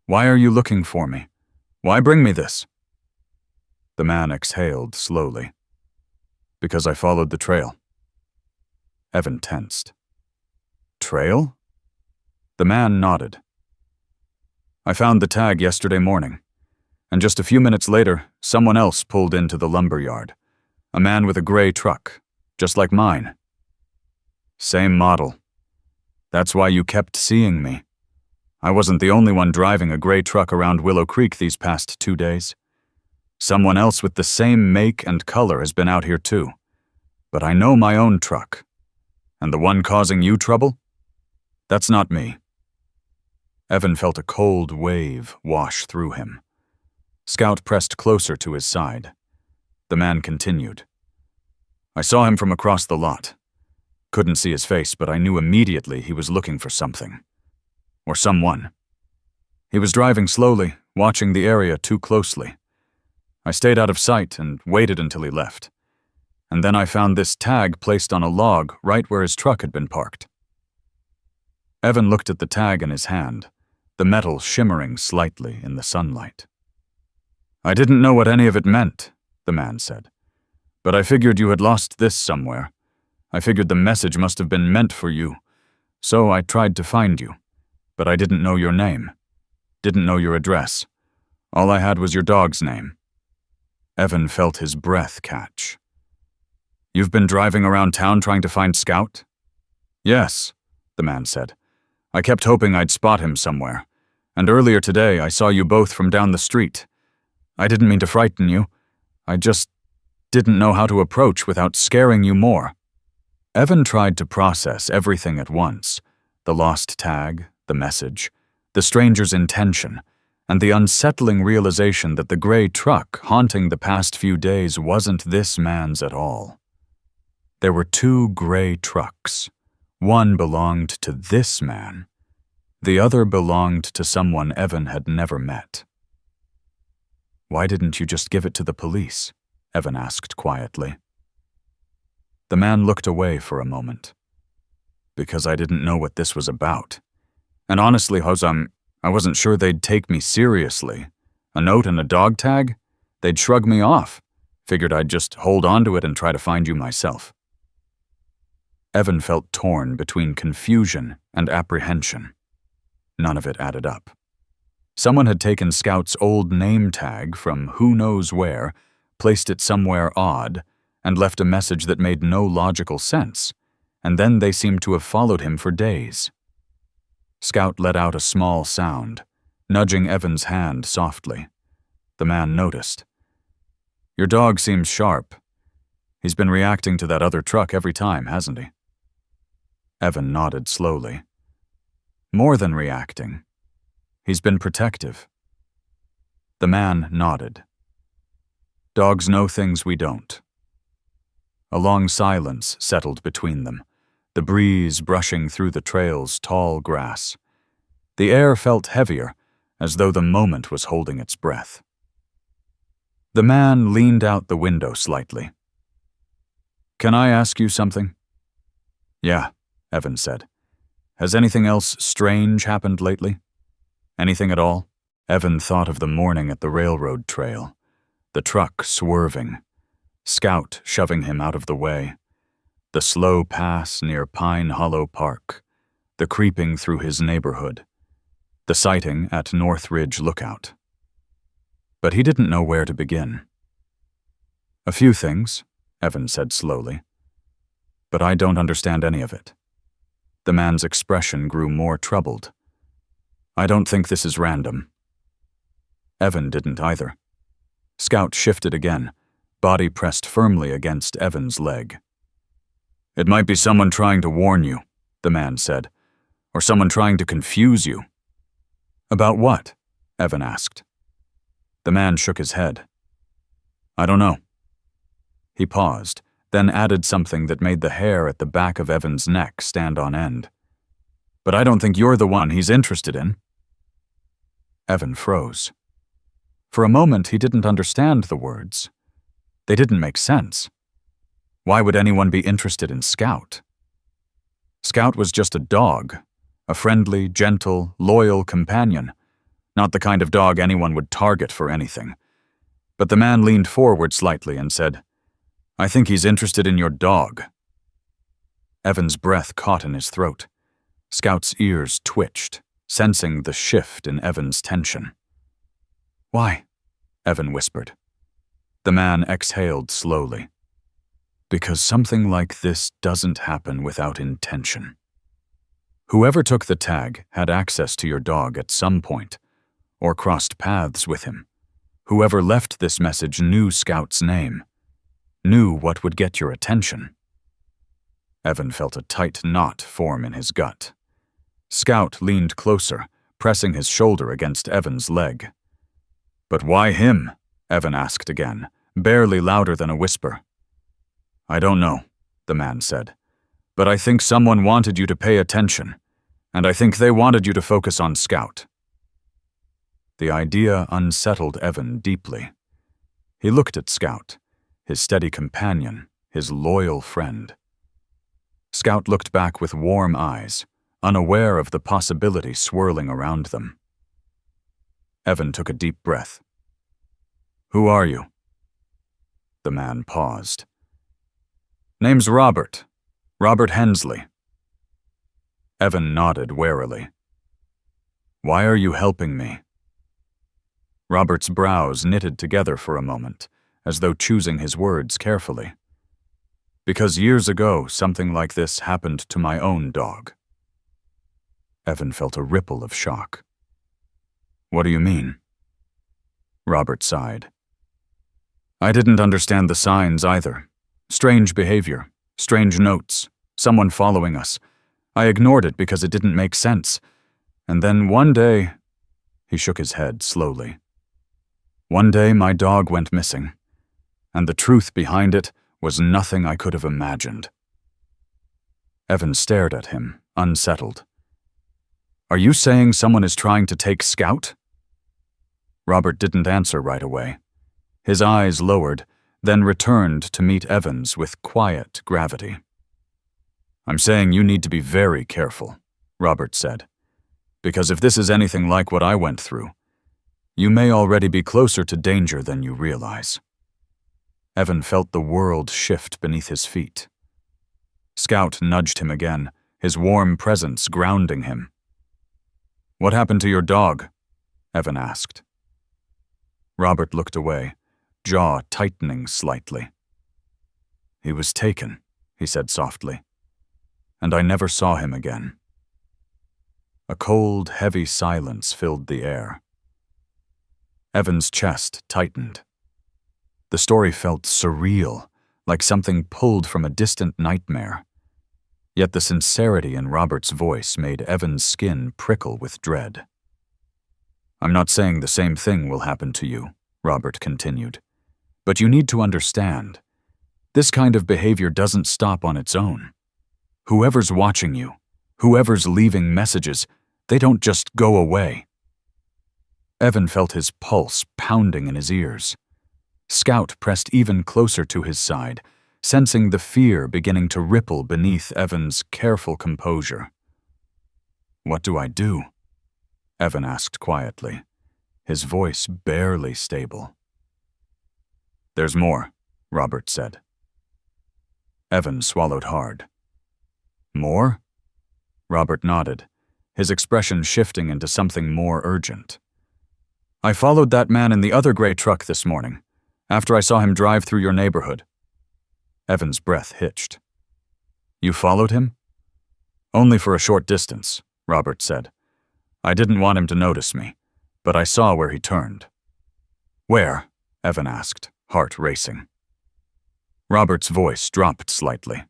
"Why are you looking for me? Why bring me this?" The man exhaled slowly. "Because I followed the trail." Evan tensed. "Trail?" The man nodded. "I found the tag yesterday morning, and just a few minutes later, someone else pulled into the lumber yard. A man with a gray truck, just like mine. Same model. That's why you kept seeing me. I wasn't the only one driving a gray truck around Willow Creek these past 2 days. Someone else with the same make and color has been out here too. But I know my own truck. And the one causing you trouble? That's not me." Evan felt a cold wave wash through him. Scout pressed closer to his side. The man continued. I saw him from across the lot. Couldn't see his face, but I knew immediately he was looking for something. Or someone. He was driving slowly, watching the area too closely. I stayed out of sight and waited until he left. And then I found this tag placed on a log right where his truck had been parked. Evan looked at the tag in his hand, the metal shimmering slightly in the sunlight. I didn't know what any of it meant, the man said. But I figured you had lost this somewhere. I figured the message must have been meant for you. So I tried to find you. But I didn't know your name. Didn't know your address. All I had was your dog's name. Evan felt his breath catch. You've been driving around town trying to find Scout? Yes, the man said. I kept hoping I'd spot him somewhere. And earlier today I saw you both from down the street. I didn't mean to frighten you. I just didn't know how to approach without scaring you more. Evan tried to process everything at once. The lost tag, the message, the stranger's intention, and the unsettling realization that the gray truck haunting the past few days wasn't this man's at all. There were two gray trucks. One belonged to this man. The other belonged to someone Evan had never met. Why didn't you just give it to the police? Evan asked quietly. The man looked away for a moment. Because I didn't know what this was about. And honestly, Hosam, I wasn't sure they'd take me seriously. A note and a dog tag? They'd shrug me off. Figured I'd just hold on to it and try to find you myself. Evan felt torn between confusion and apprehension. None of it added up. Someone had taken Scout's old name tag from who knows where, placed it somewhere odd, and left a message that made no logical sense, and then they seemed to have followed him for days. Scout let out a small sound, nudging Evan's hand softly. The man noticed. Your dog seems sharp. He's been reacting to that other truck every time, hasn't he? Evan nodded slowly. More than reacting. He's been protective. The man nodded. Dogs know things we don't. A long silence settled between them, the breeze brushing through the trail's tall grass. The air felt heavier, as though the moment was holding its breath. The man leaned out the window slightly. Can I ask you something? Yeah, Evan said. Has anything else strange happened lately? Anything at all? Evan thought of the morning at the railroad trail, the truck swerving, Scout shoving him out of the way, the slow pass near Pine Hollow Park, the creeping through his neighborhood, the sighting at Northridge Lookout. But he didn't know where to begin. A few things, Evan said slowly, but I don't understand any of it. The man's expression grew more troubled. I don't think this is random. Evan didn't either. Scout shifted again, body pressed firmly against Evan's leg. It might be someone trying to warn you, the man said, or someone trying to confuse you. About what? Evan asked. The man shook his head. I don't know. He paused, then added something that made the hair at the back of Evan's neck stand on end. But I don't think you're the one he's interested in. Evan froze. For a moment, he didn't understand the words. They didn't make sense. Why would anyone be interested in Scout? Scout was just a dog, a friendly, gentle, loyal companion, not the kind of dog anyone would target for anything. But the man leaned forward slightly and said, I think he's interested in your dog. Evan's breath caught in his throat. Scout's ears twitched, sensing the shift in Evan's tension. Why? Evan whispered. The man exhaled slowly. Because something like this doesn't happen without intention. Whoever took the tag had access to your dog at some point, or crossed paths with him. Whoever left this message knew Scout's name, knew what would get your attention. Evan felt a tight knot form in his gut. Scout leaned closer, pressing his shoulder against Evan's leg. But why him? Evan asked again, barely louder than a whisper. I don't know, the man said, but I think someone wanted you to pay attention, and I think they wanted you to focus on Scout. The idea unsettled Evan deeply. He looked at Scout, his steady companion, his loyal friend. Scout looked back with warm eyes, unaware of the possibility swirling around them. Evan took a deep breath. Who are you? The man paused. Name's Robert. Robert Hensley. Evan nodded warily. Why are you helping me? Robert's brows knitted together for a moment, as though choosing his words carefully. Because years ago, something like this happened to my own dog. Evan felt a ripple of shock. What do you mean? Robert sighed. I didn't understand the signs either. Strange behavior, strange notes, someone following us. I ignored it because it didn't make sense. And then one day, he shook his head slowly. One day my dog went missing, and the truth behind it was nothing I could have imagined. Evan stared at him, unsettled. Are you saying someone is trying to take Scout? Robert didn't answer right away. His eyes lowered, then returned to meet Evan's with quiet gravity. I'm saying you need to be very careful, Robert said, because if this is anything like what I went through, you may already be closer to danger than you realize. Evan felt the world shift beneath his feet. Scout nudged him again, his warm presence grounding him. What happened to your dog? Evan asked. Robert looked away, jaw tightening slightly. He was taken, he said softly, and I never saw him again. A cold, heavy silence filled the air. Evan's chest tightened. The story felt surreal, like something pulled from a distant nightmare. Yet the sincerity in Robert's voice made Evan's skin prickle with dread. I'm not saying the same thing will happen to you, Robert continued. But you need to understand, this kind of behavior doesn't stop on its own. Whoever's watching you, whoever's leaving messages, they don't just go away. Evan felt his pulse pounding in his ears. Scout pressed even closer to his side, sensing the fear beginning to ripple beneath Evan's careful composure. What do I do? Evan asked quietly, his voice barely stable. There's more, Robert said. Evan swallowed hard. More? Robert nodded, his expression shifting into something more urgent. I followed that man in the other gray truck this morning, after I saw him drive through your neighborhood. Evan's breath hitched. You followed him? Only for a short distance, Robert said. I didn't want him to notice me, but I saw where he turned. Where? Evan asked, heart racing. Robert's voice dropped slightly.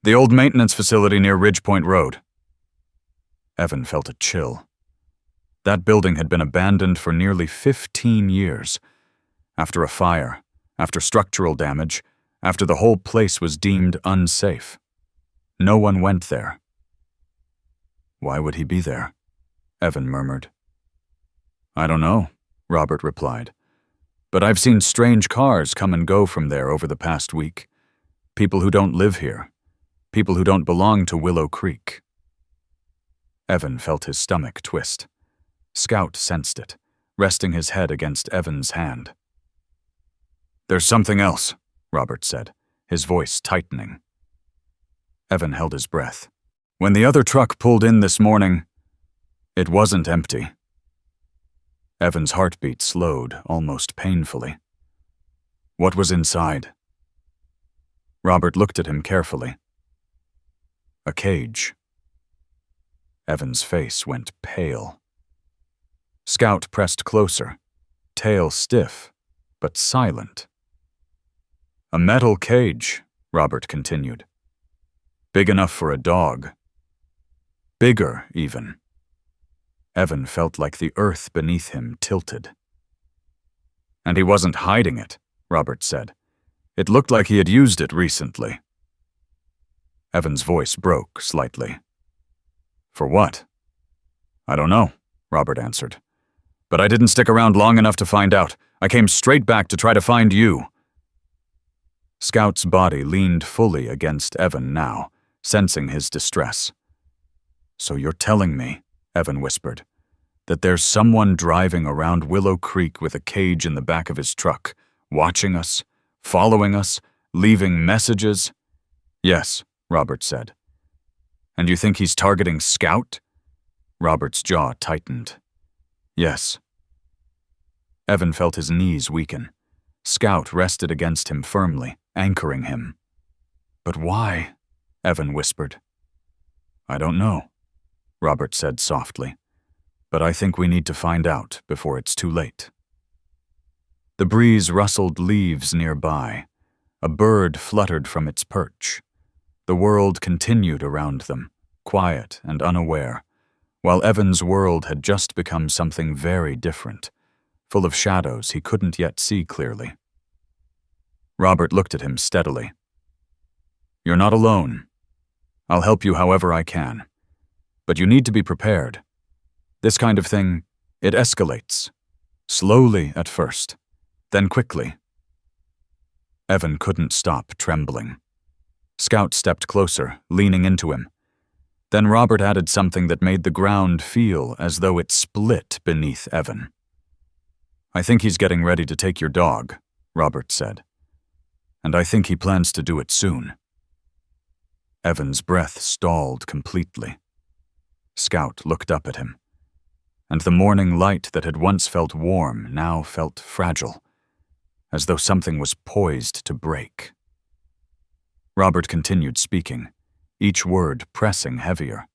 The old maintenance facility near Ridgepoint Road. Evan felt a chill. That building had been abandoned for nearly 15 years. After a fire, after structural damage, after the whole place was deemed unsafe. No one went there. Why would he be there? Evan murmured. I don't know, Robert replied. But I've seen strange cars come and go from there over the past week. People who don't live here. People who don't belong to Willow Creek. Evan felt his stomach twist. Scout sensed it, resting his head against Evan's hand. There's something else, Robert said, his voice tightening. Evan held his breath. When the other truck pulled in this morning, it wasn't empty. Evan's heartbeat slowed, almost painfully. What was inside? Robert looked at him carefully. A cage. Evan's face went pale. Scout pressed closer, tail stiff, but silent. A metal cage, Robert continued. Big enough for a dog. Bigger, even. Evan felt like the earth beneath him tilted. And he wasn't hiding it, Robert said. It looked like he had used it recently. Evan's voice broke slightly. For what? I don't know, Robert answered. But I didn't stick around long enough to find out. I came straight back to try to find you. Scout's body leaned fully against Evan now, sensing his distress. So you're telling me, Evan whispered, that there's someone driving around Willow Creek with a cage in the back of his truck, watching us, following us, leaving messages? Yes, Robert said. And you think he's targeting Scout? Robert's jaw tightened. Yes. Evan felt his knees weaken. Scout rested against him firmly, anchoring him. But why? Evan whispered. I don't know, Robert said softly. But I think we need to find out before it's too late. The breeze rustled leaves nearby. A bird fluttered from its perch. The world continued around them, quiet and unaware, while Evan's world had just become something very different, full of shadows he couldn't yet see clearly. Robert looked at him steadily. You're not alone. I'll help you however I can. But you need to be prepared. This kind of thing, it escalates. Slowly at first, then quickly. Evan couldn't stop trembling. Scout stepped closer, leaning into him. Then Robert added something that made the ground feel as though it split beneath Evan. I think he's getting ready to take your dog, Robert said. And I think he plans to do it soon. Evan's breath stalled completely. Scout looked up at him, and the morning light that had once felt warm now felt fragile, as though something was poised to break. Robert continued speaking, each word pressing heavier.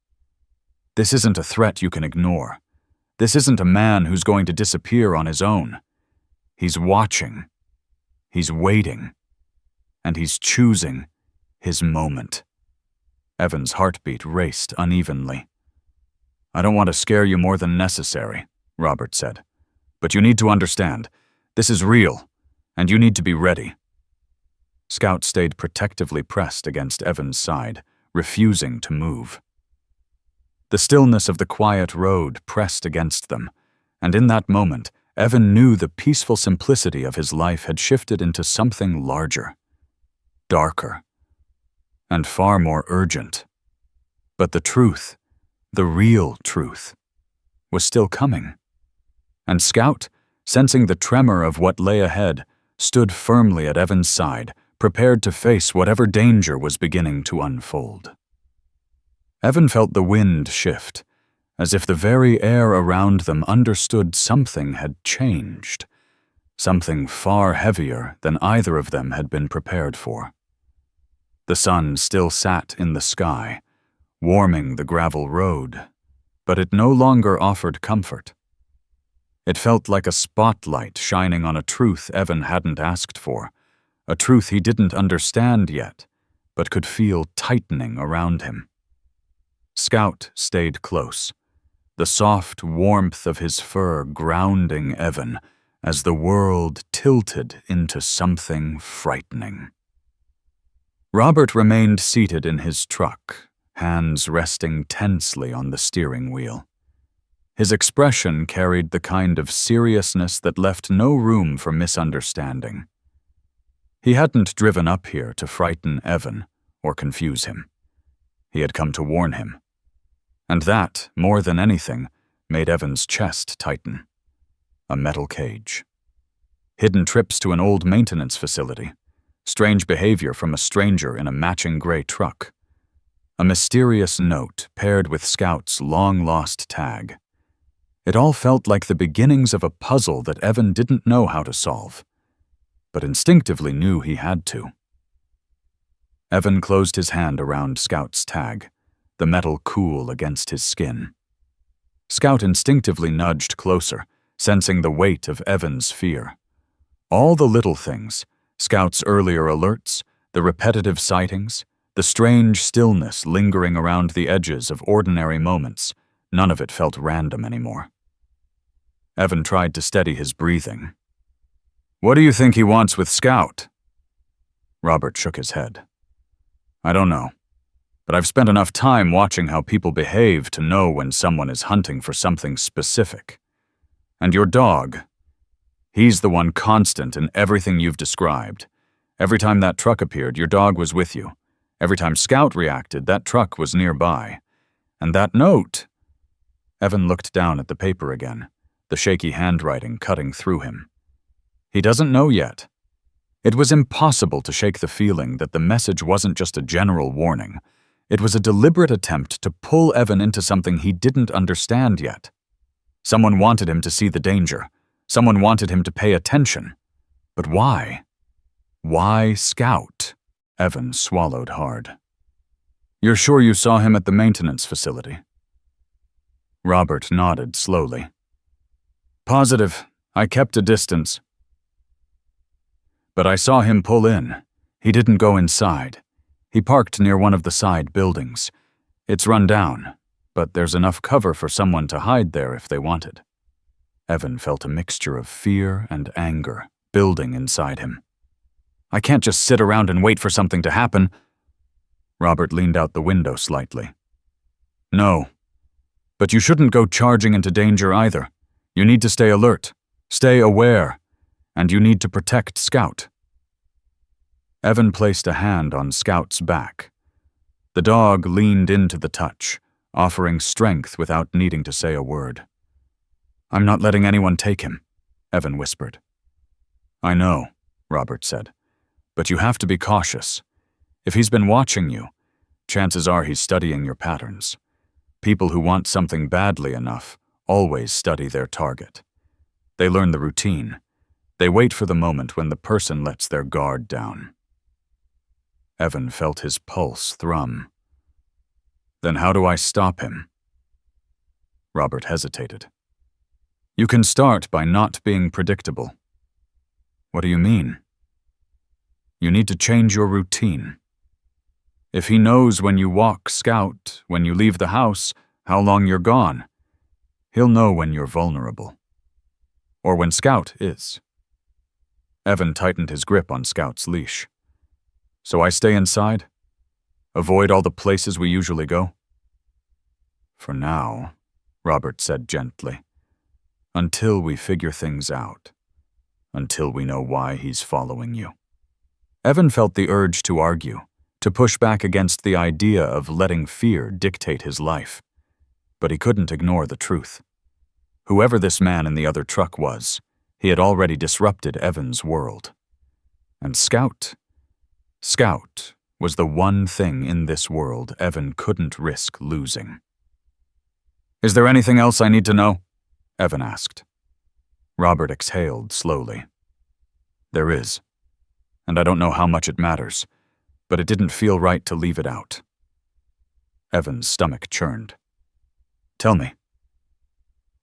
This isn't a threat you can ignore. This isn't a man who's going to disappear on his own. He's watching. He's waiting. And he's choosing his moment. Evan's heartbeat raced unevenly. I don't want to scare you more than necessary, Robert said. But you need to understand, this is real, and you need to be ready. Scout stayed protectively pressed against Evan's side, refusing to move. The stillness of the quiet road pressed against them, and in that moment, Evan knew the peaceful simplicity of his life had shifted into something larger, darker, and far more urgent. But the truth, the real truth, was still coming. And Scout, sensing the tremor of what lay ahead, stood firmly at Evan's side, prepared to face whatever danger was beginning to unfold. Evan felt the wind shift, as if the very air around them understood something had changed, something far heavier than either of them had been prepared for. The sun still sat in the sky, warming the gravel road, but it no longer offered comfort. It felt like a spotlight shining on a truth Evan hadn't asked for, a truth he didn't understand yet, but could feel tightening around him. Scout stayed close, the soft warmth of his fur grounding Evan as the world tilted into something frightening. Robert remained seated in his truck, hands resting tensely on the steering wheel. His expression carried the kind of seriousness that left no room for misunderstanding. He hadn't driven up here to frighten Evan or confuse him. He had come to warn him. And that, more than anything, made Evan's chest tighten. A metal cage. Hidden trips to an old maintenance facility. Strange behavior from a stranger in a matching gray truck. A mysterious note paired with Scout's long-lost tag. It all felt like the beginnings of a puzzle that Evan didn't know how to solve, but instinctively knew he had to. Evan closed his hand around Scout's tag, the metal cool against his skin. Scout instinctively nudged closer, sensing the weight of Evan's fear. All the little things, Scout's earlier alerts, the repetitive sightings, the strange stillness lingering around the edges of ordinary moments, none of it felt random anymore. Evan tried to steady his breathing. What do you think he wants with Scout? Robert shook his head. I don't know, but I've spent enough time watching how people behave to know when someone is hunting for something specific. And your dog, he's the one constant in everything you've described. Every time that truck appeared, your dog was with you. Every time Scout reacted, that truck was nearby. And that note... Evan looked down at the paper again, the shaky handwriting cutting through him. He doesn't know yet. It was impossible to shake the feeling that the message wasn't just a general warning. It was a deliberate attempt to pull Evan into something he didn't understand yet. Someone wanted him to see the danger. Someone wanted him to pay attention. But why? Why Scout? Evan swallowed hard. You're sure you saw him at the maintenance facility? Robert nodded slowly. Positive. I kept a distance. But I saw him pull in. He didn't go inside. He parked near one of the side buildings. It's run down, but there's enough cover for someone to hide there if they wanted. Evan felt a mixture of fear and anger building inside him. I can't just sit around and wait for something to happen. Robert leaned out the window slightly. No, but you shouldn't go charging into danger either. You need to stay alert, stay aware, and you need to protect Scout. Evan placed a hand on Scout's back. The dog leaned into the touch, offering strength without needing to say a word. I'm not letting anyone take him, Evan whispered. I know, Robert said, but you have to be cautious. If he's been watching you, chances are he's studying your patterns. People who want something badly enough always study their target. They learn the routine. They wait for the moment when the person lets their guard down. Evan felt his pulse thrum. Then how do I stop him? Robert hesitated. You can start by not being predictable. What do you mean? You need to change your routine. If he knows when you walk Scout, when you leave the house, how long you're gone, he'll know when you're vulnerable. Or when Scout is. Evan tightened his grip on Scout's leash. So I stay inside? Avoid all the places we usually go? For now, Robert said gently. Until we figure things out. Until we know why he's following you. Evan felt the urge to argue, to push back against the idea of letting fear dictate his life. But he couldn't ignore the truth. Whoever this man in the other truck was, he had already disrupted Evan's world. And Scout was the one thing in this world Evan couldn't risk losing. Is there anything else I need to know? Evan asked. Robert exhaled slowly. There is, and I don't know how much it matters, but it didn't feel right to leave it out. Evan's stomach churned. Tell me.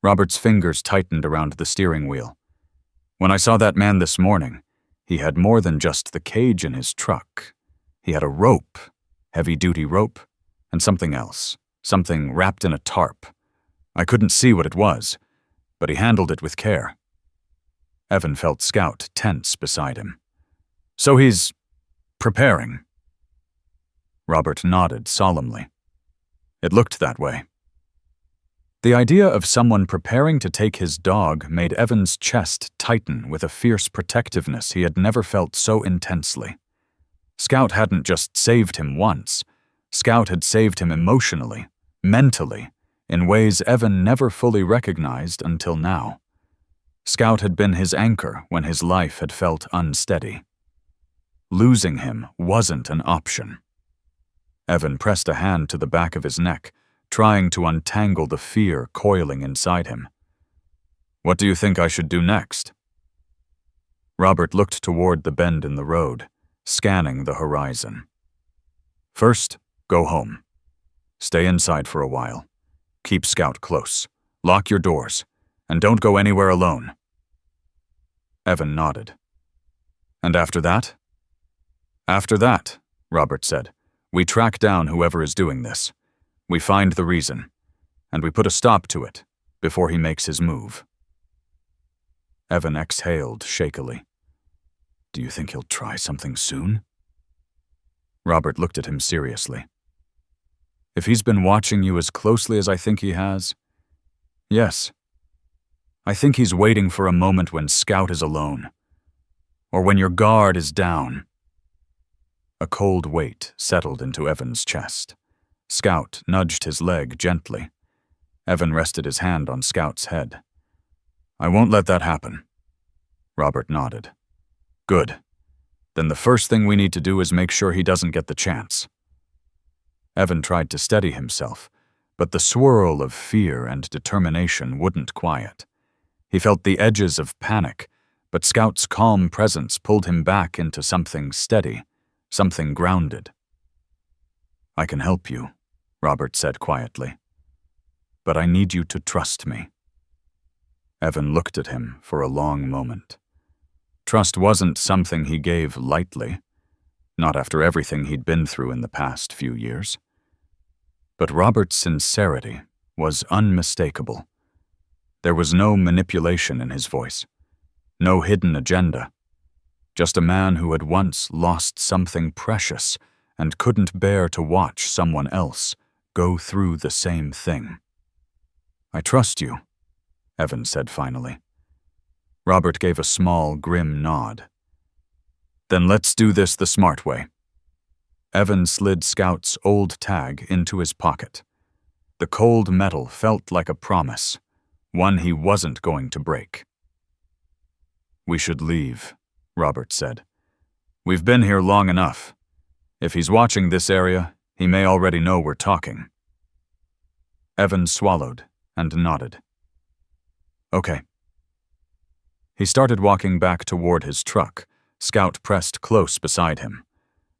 Robert's fingers tightened around the steering wheel. When I saw that man this morning, he had more than just the cage in his truck. He had a rope, heavy-duty rope, and something else, something wrapped in a tarp. I couldn't see what it was, but he handled it with care. Evan felt Scout tense beside him. So he's preparing. Robert nodded solemnly. It looked that way. The idea of someone preparing to take his dog made Evan's chest tighten with a fierce protectiveness he had never felt so intensely. Scout hadn't just saved him once. Scout had saved him emotionally, mentally, in ways Evan never fully recognized until now. Scout had been his anchor when his life had felt unsteady. Losing him wasn't an option. Evan pressed a hand to the back of his neck, trying to untangle the fear coiling inside him. What do you think I should do next? Robert looked toward the bend in the road, scanning the horizon. First, go home. Stay inside for a while. Keep Scout close. Lock your doors. And don't go anywhere alone. Evan nodded. And after that? After that, Robert said, we track down whoever is doing this. We find the reason, and we put a stop to it before he makes his move. Evan exhaled shakily. Do you think he'll try something soon? Robert looked at him seriously. If he's been watching you as closely as I think he has, yes. I think he's waiting for a moment when Scout is alone, or when your guard is down. A cold weight settled into Evan's chest. Scout nudged his leg gently. Evan rested his hand on Scout's head. I won't let that happen. Robert nodded. Good. Then the first thing we need to do is make sure he doesn't get the chance. Evan tried to steady himself, but the swirl of fear and determination wouldn't quiet. He felt the edges of panic, but Scout's calm presence pulled him back into something steady, something grounded. I can help you, Robert said quietly. But I need you to trust me. Evan looked at him for a long moment. Trust wasn't something he gave lightly, not after everything he'd been through in the past few years. But Robert's sincerity was unmistakable. There was no manipulation in his voice, no hidden agenda, just a man who had once lost something precious and couldn't bear to watch someone else go through the same thing. I trust you, Evan said finally. Robert gave a small, grim nod. Then let's do this the smart way. Evan slid Scout's old tag into his pocket. The cold metal felt like a promise, one he wasn't going to break. We should leave, Robert said. We've been here long enough. If he's watching this area, he may already know we're talking. Evan swallowed and nodded. Okay. He started walking back toward his truck. Scout pressed close beside him.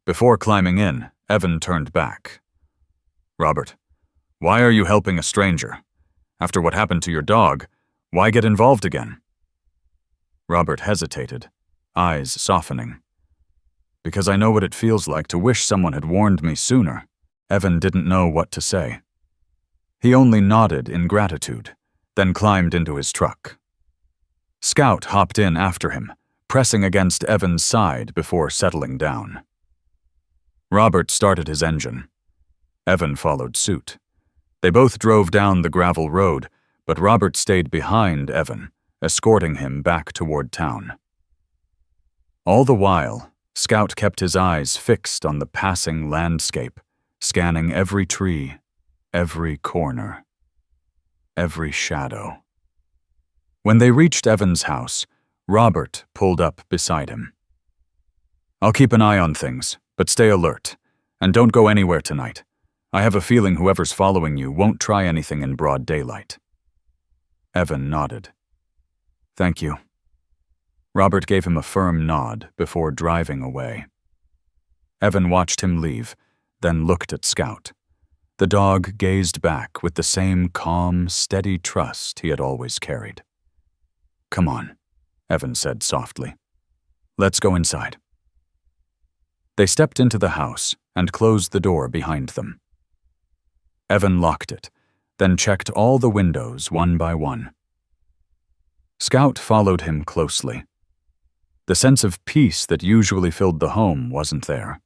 Before climbing in, Evan turned back. Robert, why are you helping a stranger? After what happened to your dog, why get involved again? Robert hesitated, eyes softening. Because I know what it feels like to wish someone had warned me sooner. Evan didn't know what to say. He only nodded in gratitude, then climbed into his truck. Scout hopped in after him, pressing against Evan's side before settling down. Robert started his engine. Evan followed suit. They both drove down the gravel road, but Robert stayed behind Evan, escorting him back toward town. All the while, Scout kept his eyes fixed on the passing landscape, scanning every tree, every corner, every shadow. When they reached Evan's house, Robert pulled up beside him. I'll keep an eye on things, but stay alert, and don't go anywhere tonight. I have a feeling whoever's following you won't try anything in broad daylight. Evan nodded. Thank you. Robert gave him a firm nod before driving away. Evan watched him leave, then looked at Scout. The dog gazed back with the same calm, steady trust he had always carried. Come on, Evan said softly. Let's go inside. They stepped into the house and closed the door behind them. Evan locked it, then checked all the windows one by one. Scout followed him closely. The sense of peace that usually filled the home wasn't there.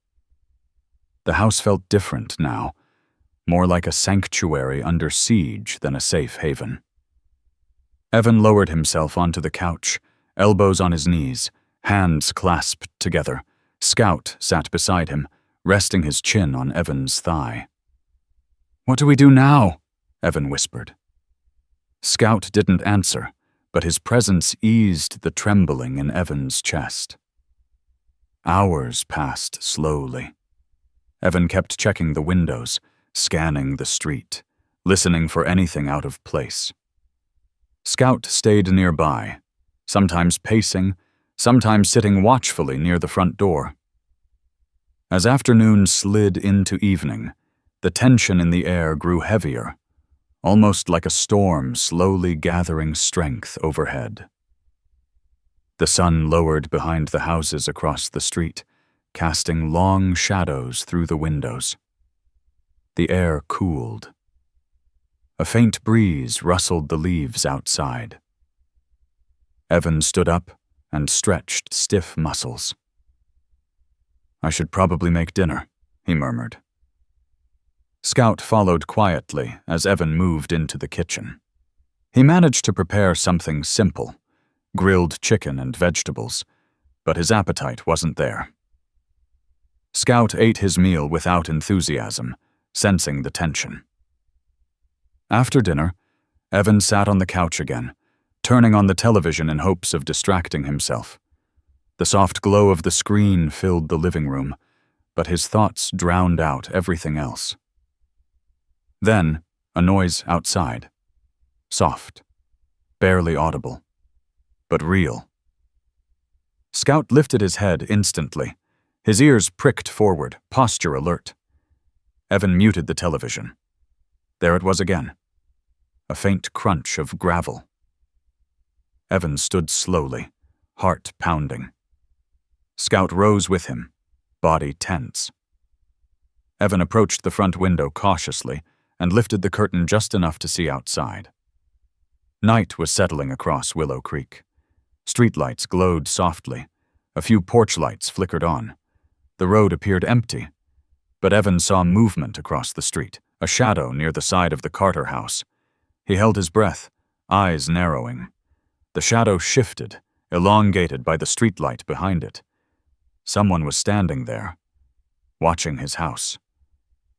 The house felt different now, more like a sanctuary under siege than a safe haven. Evan lowered himself onto the couch, elbows on his knees, hands clasped together. Scout sat beside him, resting his chin on Evan's thigh. What do we do now? Evan whispered. Scout didn't answer, but his presence eased the trembling in Evan's chest. Hours passed slowly. Evan kept checking the windows, scanning the street, listening for anything out of place. Scout stayed nearby, sometimes pacing, sometimes sitting watchfully near the front door. As afternoon slid into evening, the tension in the air grew heavier, almost like a storm slowly gathering strength overhead. The sun lowered behind the houses across the street, casting long shadows through the windows. The air cooled. A faint breeze rustled the leaves outside. Evan stood up and stretched stiff muscles. I should probably make dinner, he murmured. Scout followed quietly as Evan moved into the kitchen. He managed to prepare something simple, grilled chicken and vegetables, but his appetite wasn't there. Scout ate his meal without enthusiasm, sensing the tension. After dinner, Evan sat on the couch again, turning on the television in hopes of distracting himself. The soft glow of the screen filled the living room, but his thoughts drowned out everything else. Then, a noise outside. Soft, barely audible, but real. Scout lifted his head instantly, his ears pricked forward, posture alert. Evan muted the television. There it was again, a faint crunch of gravel. Evan stood slowly, heart pounding. Scout rose with him, body tense. Evan approached the front window cautiously and lifted the curtain just enough to see outside. Night was settling across Willow Creek. Streetlights glowed softly. A few porch lights flickered on. The road appeared empty, but Evan saw movement across the street, a shadow near the side of the Carter house. He held his breath, eyes narrowing. The shadow shifted, elongated by the streetlight behind it. Someone was standing there, watching his house.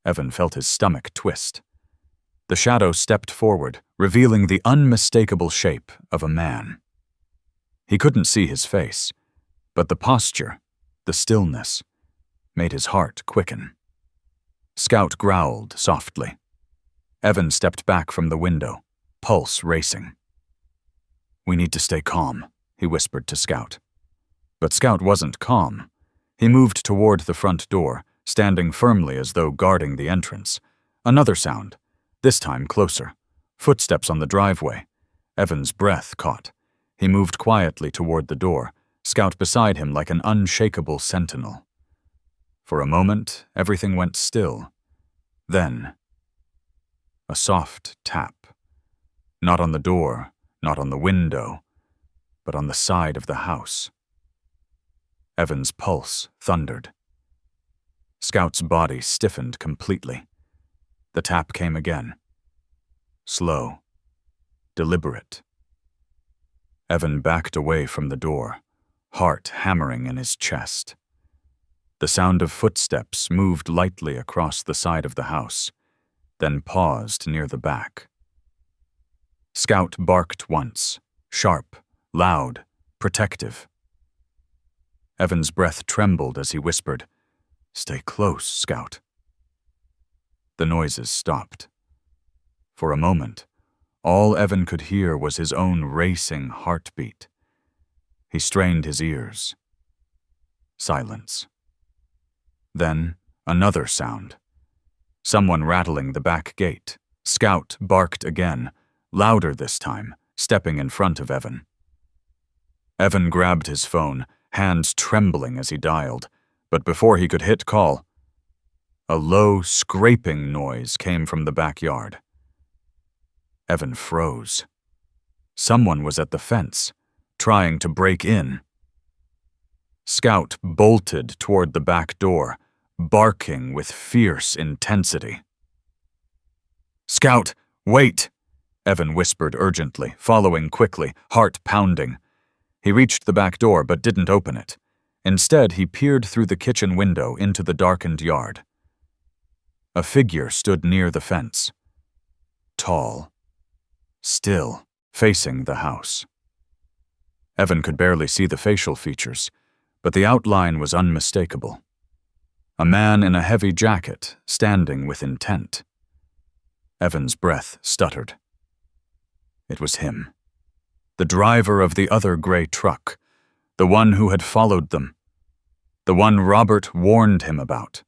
Evan felt his stomach twist. The shadow stepped forward, revealing the unmistakable shape of a man. He couldn't see his face, but the posture, the stillness, made his heart quicken. Scout growled softly. Evan stepped back from the window, pulse racing. "We need to stay calm," he whispered to Scout. But Scout wasn't calm. He moved toward the front door, standing firmly as though guarding the entrance. Another sound, this time closer. Footsteps on the driveway. Evan's breath caught. He moved quietly toward the door, Scout beside him like an unshakable sentinel. For a moment, everything went still. Then, a soft tap. Not on the door, not on the window, but on the side of the house. Evan's pulse thundered. Scout's body stiffened completely. The tap came again. Slow, deliberate. Evan backed away from the door, heart hammering in his chest. The sound of footsteps moved lightly across the side of the house, then paused near the back. Scout barked once, sharp, loud, protective. Evan's breath trembled as he whispered, "Stay close, Scout." The noises stopped. For a moment, all Evan could hear was his own racing heartbeat. He strained his ears. Silence. Then, another sound. Someone rattling the back gate. Scout barked again, louder this time, stepping in front of Evan. Evan grabbed his phone, hands trembling as he dialed, but before he could hit call, a low, scraping noise came from the backyard. Evan froze. Someone was at the fence, trying to break in. Scout bolted toward the back door, barking with fierce intensity. "Scout, wait!" Evan whispered urgently, following quickly, heart pounding. He reached the back door but didn't open it. Instead, he peered through the kitchen window into the darkened yard. A figure stood near the fence. Tall. Still, facing the house. Evan could barely see the facial features, but the outline was unmistakable. A man in a heavy jacket, standing with intent. Evan's breath stuttered. It was him. The driver of the other gray truck. The one who had followed them. The one Robert warned him about.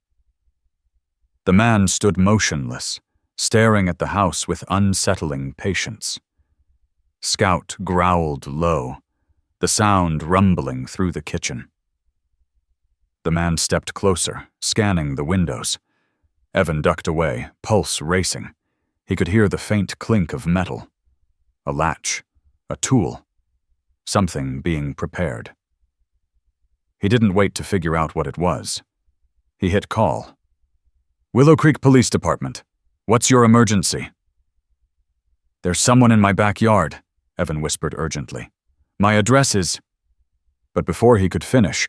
The man stood motionless, staring at the house with unsettling patience. Scout growled low, the sound rumbling through the kitchen. The man stepped closer, scanning the windows. Evan ducked away, pulse racing. He could hear the faint clink of metal. A latch, a tool, something being prepared. He didn't wait to figure out what it was. He hit call. Willow Creek Police Department. What's your emergency? There's someone in my backyard, Evan whispered urgently. My address is... But before he could finish,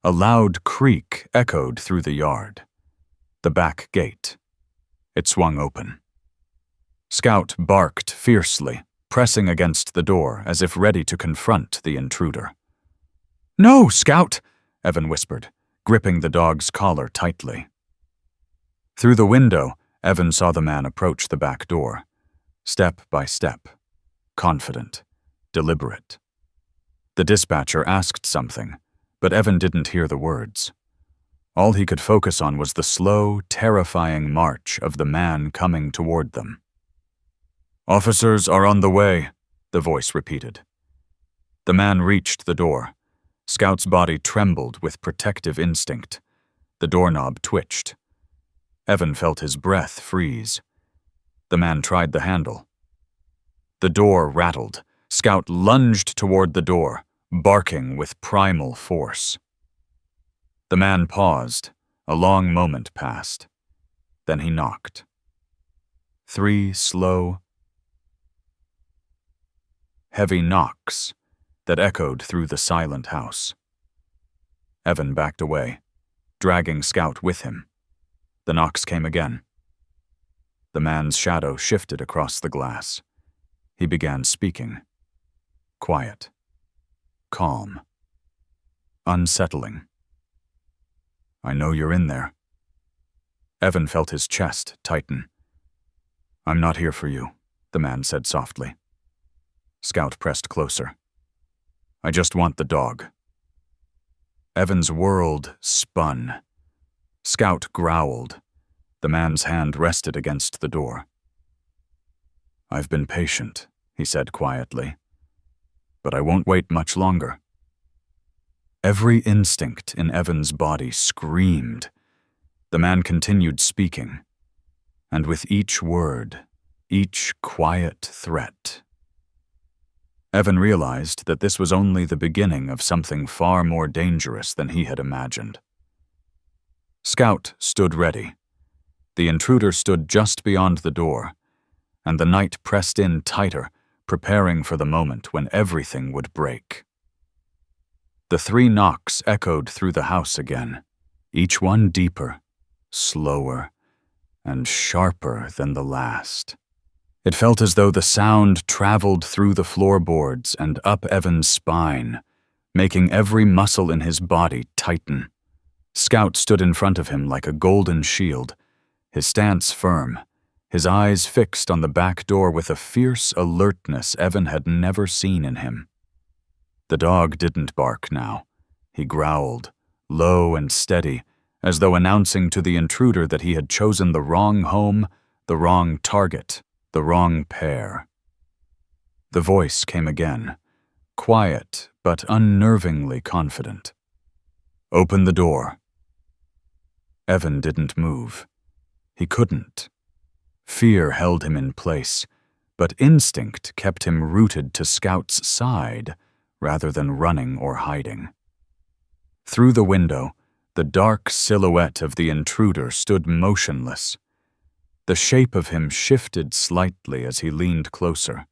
a loud creak echoed through the yard. The back gate. It swung open. Scout barked fiercely, pressing against the door as if ready to confront the intruder. No, Scout, Evan whispered, gripping the dog's collar tightly. Through the window, Evan saw the man approach the back door, step by step, confident, deliberate. The dispatcher asked something, but Evan didn't hear the words. All he could focus on was the slow, terrifying march of the man coming toward them. Officers are on the way, the voice repeated. The man reached the door. Scout's body trembled with protective instinct. The doorknob twitched. Evan felt his breath freeze. The man tried the handle. The door rattled. Scout lunged toward the door, barking with primal force. The man paused. A long moment passed. Then he knocked. 3 slow, heavy knocks that echoed through the silent house. Evan backed away, dragging Scout with him. The knocks came again. The man's shadow shifted across the glass. He began speaking. Quiet. Calm. Unsettling. I know you're in there. Evan felt his chest tighten. I'm not here for you, the man said softly. Scout pressed closer. I just want the dog. Evan's world spun. Scout growled. The man's hand rested against the door. I've been patient, he said quietly. But I won't wait much longer. Every instinct in Evan's body screamed. The man continued speaking. And with each word, each quiet threat, Evan realized that this was only the beginning of something far more dangerous than he had imagined. Scout stood ready. The intruder stood just beyond the door, and the night pressed in tighter, preparing for the moment when everything would break. The 3 knocks echoed through the house again, each one deeper, slower, and sharper than the last. It felt as though the sound traveled through the floorboards and up Evan's spine, making every muscle in his body tighten. Scout stood in front of him like a golden shield, his stance firm, his eyes fixed on the back door with a fierce alertness Evan had never seen in him. The dog didn't bark now. He growled, low and steady, as though announcing to the intruder that he had chosen the wrong home, the wrong target, the wrong pair. The voice came again, quiet but unnervingly confident. Open the door. Evan didn't move. He couldn't. Fear held him in place, but instinct kept him rooted to Scout's side rather than running or hiding. Through the window, the dark silhouette of the intruder stood motionless. The shape of him shifted slightly as he leaned closer,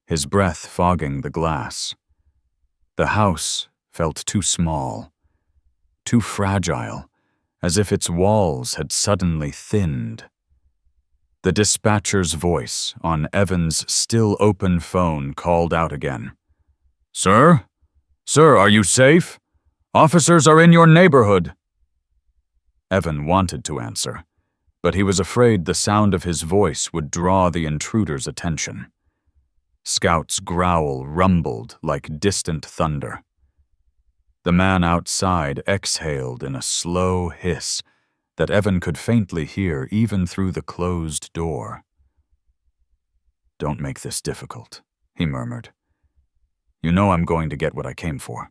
his breath fogging the glass. The house felt too small, too fragile, as if its walls had suddenly thinned. The dispatcher's voice on Evan's still-open phone called out again. Sir? Sir, are you safe? Officers are in your neighborhood. Evan wanted to answer, but he was afraid the sound of his voice would draw the intruder's attention. Scout's growl rumbled like distant thunder. The man outside exhaled in a slow hiss that Evan could faintly hear even through the closed door. Don't make this difficult, he murmured. You know I'm going to get what I came for.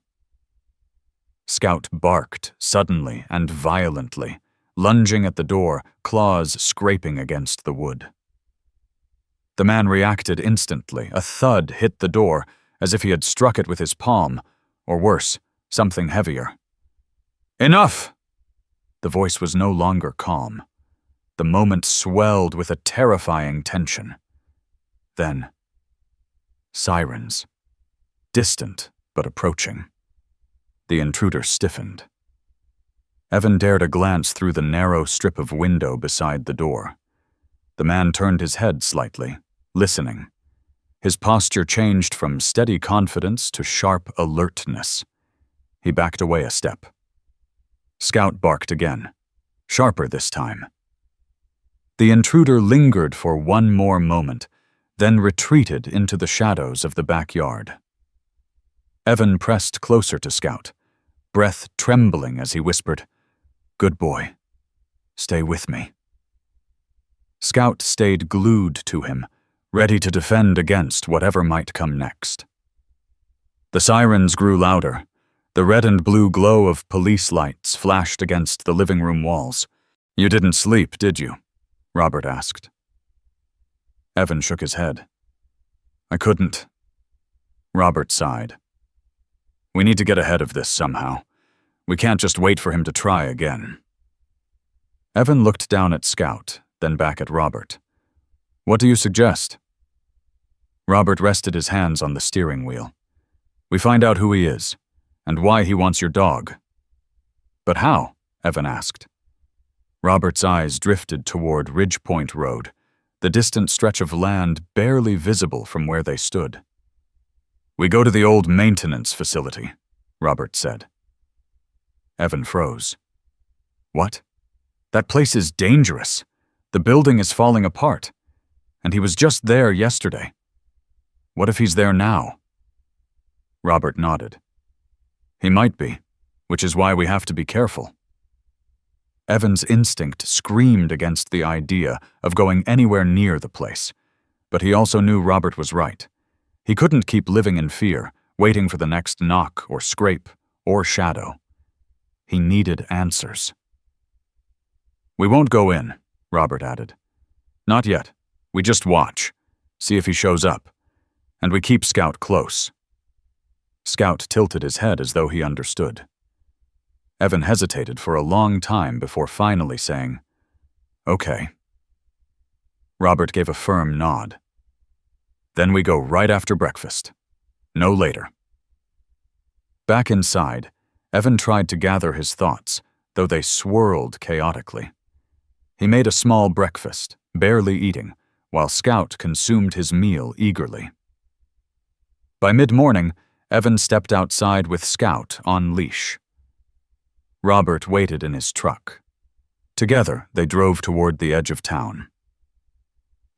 Scout barked suddenly and violently, lunging at the door, claws scraping against the wood. The man reacted instantly. A thud hit the door, as if he had struck it with his palm, or worse, something heavier. Enough! The voice was no longer calm. the moment swelled with a terrifying tension. Then, sirens. Distant, but approaching. The intruder stiffened. Evan dared a glance through the narrow strip of window beside the door. The man turned his head slightly, listening. His posture changed from steady confidence to sharp alertness. He backed away a step. Scout barked again, sharper this time. The intruder lingered for one more moment, then retreated into the shadows of the backyard. Evan pressed closer to Scout, breath trembling as he whispered, "Good boy. Stay with me." Scout stayed glued to him, ready to defend against whatever might come next. The sirens grew louder. The red and blue glow of police lights flashed against the living room walls. "You didn't sleep, did you?" Robert asked. Evan shook his head. "I couldn't." Robert sighed. "We need to get ahead of this somehow. We can't just wait for him to try again." Evan looked down at Scout, then back at Robert. "What do you suggest?" Robert rested his hands on the steering wheel. "We find out who he is, and why he wants your dog." "But how?" Evan asked. Robert's eyes drifted toward Ridgepoint Road, the distant stretch of land barely visible from where they stood. "We go to the old maintenance facility," Robert said. Evan froze. "What? That place is dangerous. The building is falling apart. And he was just there yesterday. What if he's there now?" Robert nodded. "He might be, which is why we have to be careful." Evan's instinct screamed against the idea of going anywhere near the place, but he also knew Robert was right. He couldn't keep living in fear, waiting for the next knock or scrape or shadow. He needed answers. "We won't go in," Robert added. "Not yet. We just watch, see if he shows up, and we keep Scout close." Scout tilted his head as though he understood. Evan hesitated for a long time before finally saying, "Okay." Robert gave a firm nod. "Then we go right after breakfast. No later." Back inside, Evan tried to gather his thoughts, though they swirled chaotically. He made a small breakfast, barely eating, while Scout consumed his meal eagerly. By mid-morning, Evan stepped outside with Scout on leash. Robert waited in his truck. Together, they drove toward the edge of town.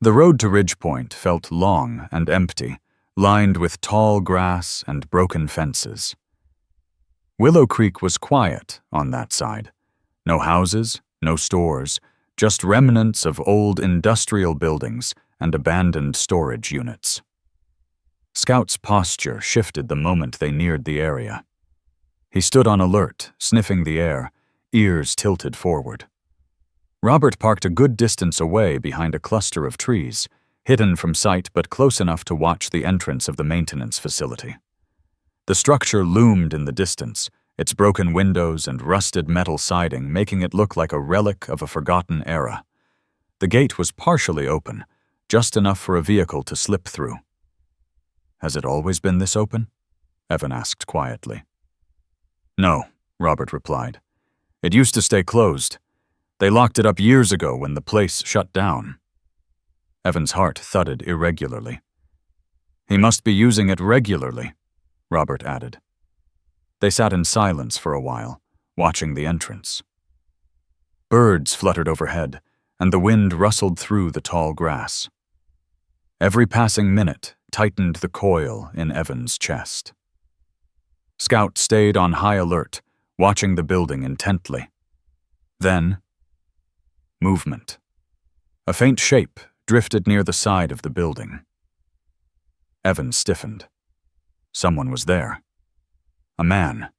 The road to Ridgepoint felt long and empty, lined with tall grass and broken fences. Willow Creek was quiet on that side. No houses, no stores, just remnants of old industrial buildings and abandoned storage units. Scout's posture shifted the moment they neared the area. He stood on alert, sniffing the air, ears tilted forward. Robert parked a good distance away behind a cluster of trees, hidden from sight but close enough to watch the entrance of the maintenance facility. The structure loomed in the distance, its broken windows and rusted metal siding making it look like a relic of a forgotten era. The gate was partially open, just enough for a vehicle to slip through. "Has it always been this open?" Evan asked quietly. "No," Robert replied. "It used to stay closed. They locked it up years ago when the place shut down." Evan's heart thudded irregularly. "He must be using it regularly," Robert added. They sat in silence for a while, watching the entrance. Birds fluttered overhead, and the wind rustled through the tall grass. Every passing minute tightened the coil in Evan's chest. Scout stayed on high alert, watching the building intently. Then, movement. A faint shape drifted near the side of the building. Evan stiffened. Someone was there. A man.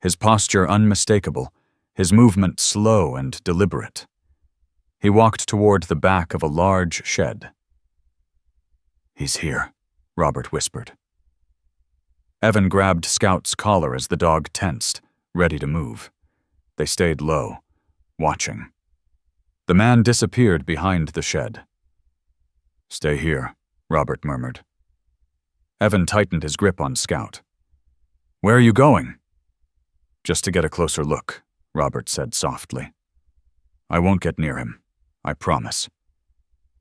His posture unmistakable, his movement slow and deliberate. He walked toward the back of a large shed. "He's here," Robert whispered. Evan grabbed Scout's collar as the dog tensed, ready to move. They stayed low, watching. The man disappeared behind the shed. "Stay here," Robert murmured. Evan tightened his grip on Scout. "Where are you going?" "Just to get a closer look," Robert said softly. "I won't get near him. I promise."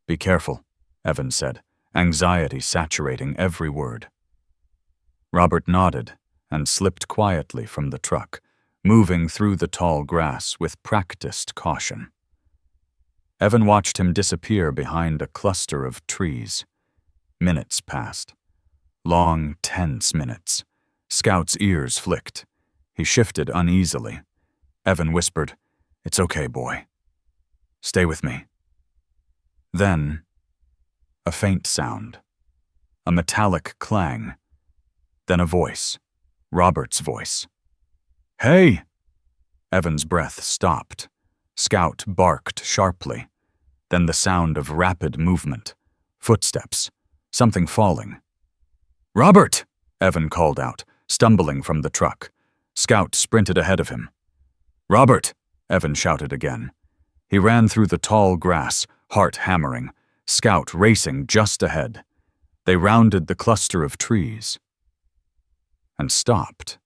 "Be careful," Evan said, anxiety saturating every word. Robert nodded and slipped quietly from the truck, moving through the tall grass with practiced caution. Evan watched him disappear behind a cluster of trees. Minutes passed. Long, tense minutes. Scout's ears flicked. He shifted uneasily. Evan whispered, "It's okay, boy. Stay with me." Then, a faint sound. A metallic clang. Then a voice. Robert's voice. "Hey!" Evan's breath stopped. Scout barked sharply. Then the sound of rapid movement. Footsteps. Something falling. "Robert!" Evan called out, stumbling from the truck. Scout sprinted ahead of him. "Robert!" Evan shouted again. He ran through the tall grass, heart hammering, Scout racing just ahead. They rounded the cluster of trees and stopped.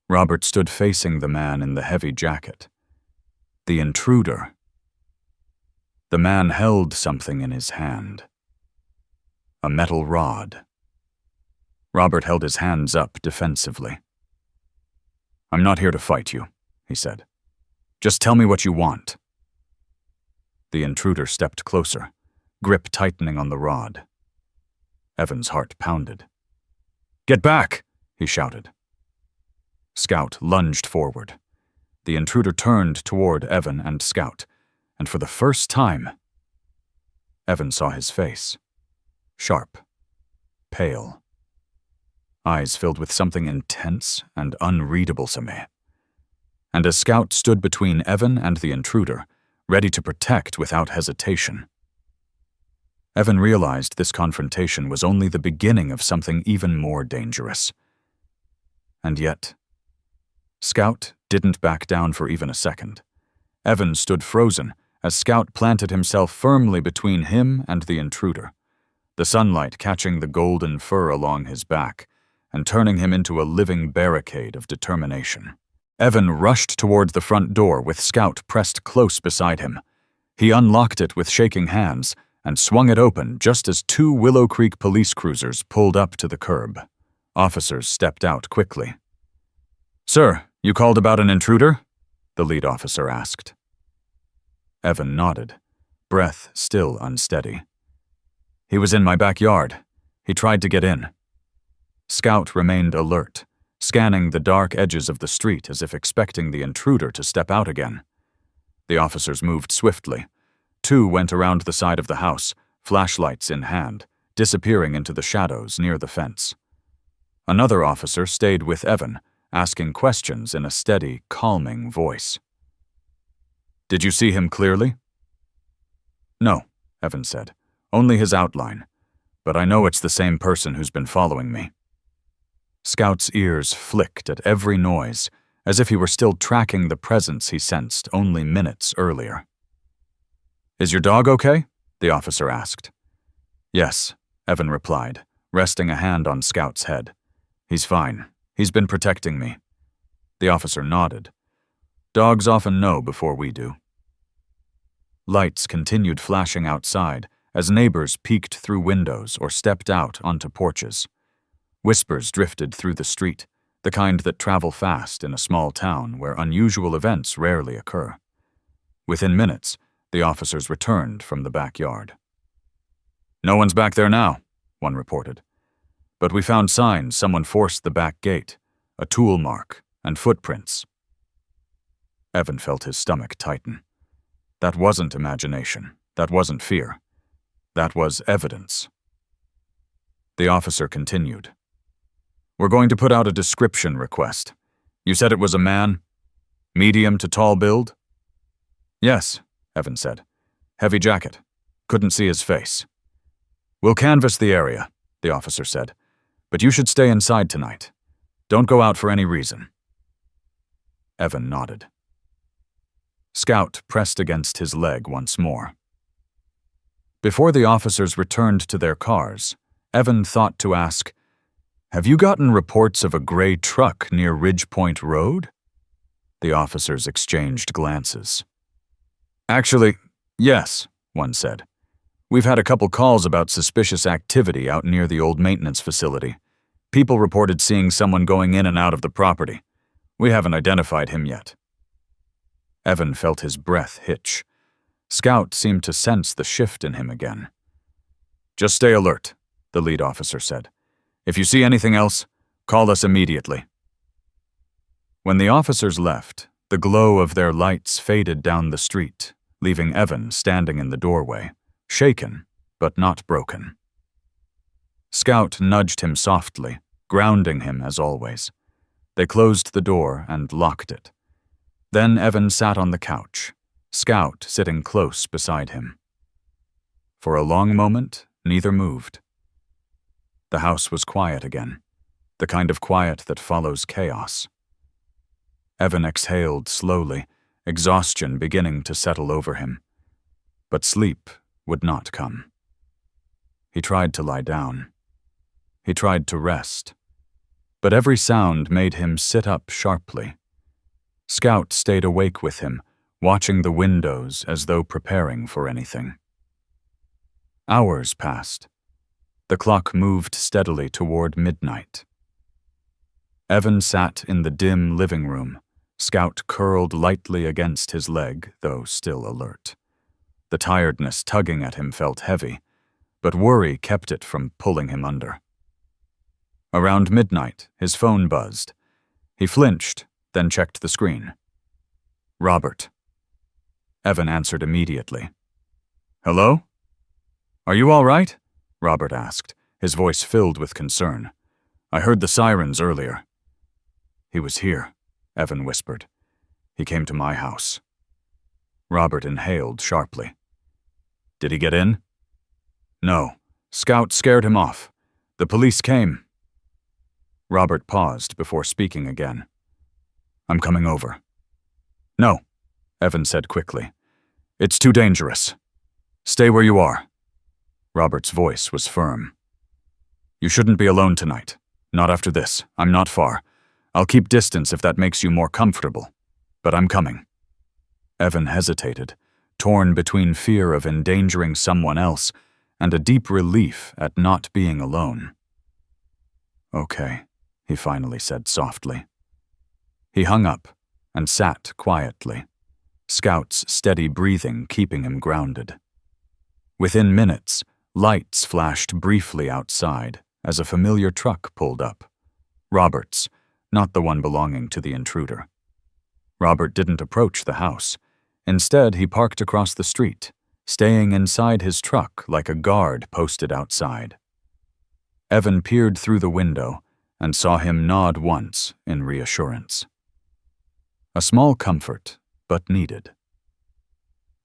Robert stood facing the man in the heavy jacket. The intruder. The man held something in his hand. A metal rod. Robert held his hands up defensively. "I'm not here to fight you," he said. "Just tell me what you want." The intruder stepped closer, grip tightening on the rod. Evan's heart pounded. "Get back!" he shouted. Scout lunged forward. The intruder turned toward Evan and Scout, and for the first time, Evan saw his face. Sharp. Pale. Eyes filled with something intense and unreadable. And as Scout stood between Evan and the intruder, ready to protect without hesitation, Evan realized this confrontation was only the beginning of something even more dangerous. And yet, Scout didn't back down for even a second. Evan stood frozen as Scout planted himself firmly between him and the intruder, the sunlight catching the golden fur along his back and turning him into a living barricade of determination. Evan rushed toward the front door with Scout pressed close beside him. He unlocked it with shaking hands and swung it open just as 2 Willow Creek police cruisers pulled up to the curb. Officers stepped out quickly. "Sir, you called about an intruder?" the lead officer asked. Evan nodded, breath still unsteady. "He was in my backyard. He tried to get in." Scout remained alert, scanning the dark edges of the street as if expecting the intruder to step out again. The officers moved swiftly. 2 went around the side of the house, flashlights in hand, disappearing into the shadows near the fence. Another officer stayed with Evan, asking questions in a steady, calming voice. "Did you see him clearly?" "No," Evan said. "Only his outline. But I know it's the same person who's been following me." Scout's ears flicked at every noise, as if he were still tracking the presence he sensed only minutes earlier. "Is your dog okay?" the officer asked. "Yes," Evan replied, resting a hand on Scout's head. "He's fine. He's been protecting me." The officer nodded. "Dogs often know before we do." Lights continued flashing outside as neighbors peeked through windows or stepped out onto porches. Whispers drifted through the street, the kind that travel fast in a small town where unusual events rarely occur. Within minutes, the officers returned from the backyard. "No one's back there now," one reported. "But we found signs someone forced the back gate, a tool mark, and footprints." Evan felt his stomach tighten. That wasn't imagination. That wasn't fear. That was evidence. The officer continued. "We're going to put out a description request. You said it was a man? Medium to tall build?" "Yes," Evan said. "Heavy jacket. Couldn't see his face." "We'll canvass the area," the officer said. "But you should stay inside tonight. Don't go out for any reason." Evan nodded. Scout pressed against his leg once more. Before the officers returned to their cars, Evan thought to ask, "Have you gotten reports of a gray truck near Ridgepoint Road?" The officers exchanged glances. "Actually, yes," one said. "We've had a couple calls about suspicious activity out near the old maintenance facility. People reported seeing someone going in and out of the property. We haven't identified him yet." Evan felt his breath hitch. Scout seemed to sense the shift in him again. "Just stay alert," the lead officer said. "If you see anything else, call us immediately." When the officers left, the glow of their lights faded down the street, leaving Evan standing in the doorway, shaken but not broken. Scout nudged him softly, grounding him as always. They closed the door and locked it. Then Evan sat on the couch, Scout sitting close beside him. For a long moment, neither moved. The house was quiet again, the kind of quiet that follows chaos. Evan exhaled slowly, exhaustion beginning to settle over him. But sleep would not come. He tried to lie down. He tried to rest. But every sound made him sit up sharply. Scout stayed awake with him, watching the windows as though preparing for anything. Hours passed. The clock moved steadily toward midnight. Evan sat in the dim living room, Scout curled lightly against his leg, though still alert. The tiredness tugging at him felt heavy, but worry kept it from pulling him under. Around midnight, his phone buzzed. He flinched, then checked the screen. "Robert." Evan answered immediately. "Hello? Are you all right?" Robert asked, his voice filled with concern. "I heard the sirens earlier." "He was here," Evan whispered. "He came to my house." Robert inhaled sharply. "Did he get in?" "No. Scout scared him off. The police came." Robert paused before speaking again. "I'm coming over." "No," Evan said quickly. "It's too dangerous. Stay where you are." Robert's voice was firm. "You shouldn't be alone tonight. Not after this. I'm not far. I'll keep distance if that makes you more comfortable. But I'm coming." Evan hesitated, torn between fear of endangering someone else and a deep relief at not being alone. "Okay," he finally said softly. He hung up and sat quietly, Scout's steady breathing keeping him grounded. Within minutes, lights flashed briefly outside as a familiar truck pulled up. Robert's, not the one belonging to the intruder. Robert didn't approach the house. Instead, he parked across the street, staying inside his truck like a guard posted outside. Evan peered through the window and saw him nod once in reassurance. A small comfort, but needed.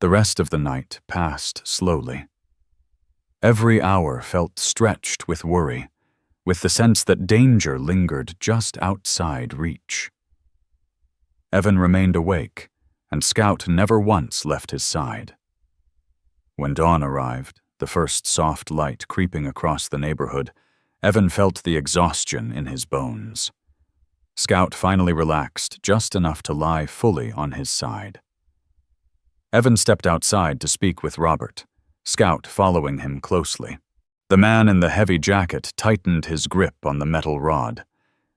The rest of the night passed slowly. Every hour felt stretched with worry, with the sense that danger lingered just outside reach. Evan remained awake, and Scout never once left his side. When dawn arrived, the first soft light creeping across the neighborhood, Evan felt the exhaustion in his bones. Scout finally relaxed just enough to lie fully on his side. Evan stepped outside to speak with Robert, Scout following him closely. The man in the heavy jacket tightened his grip on the metal rod,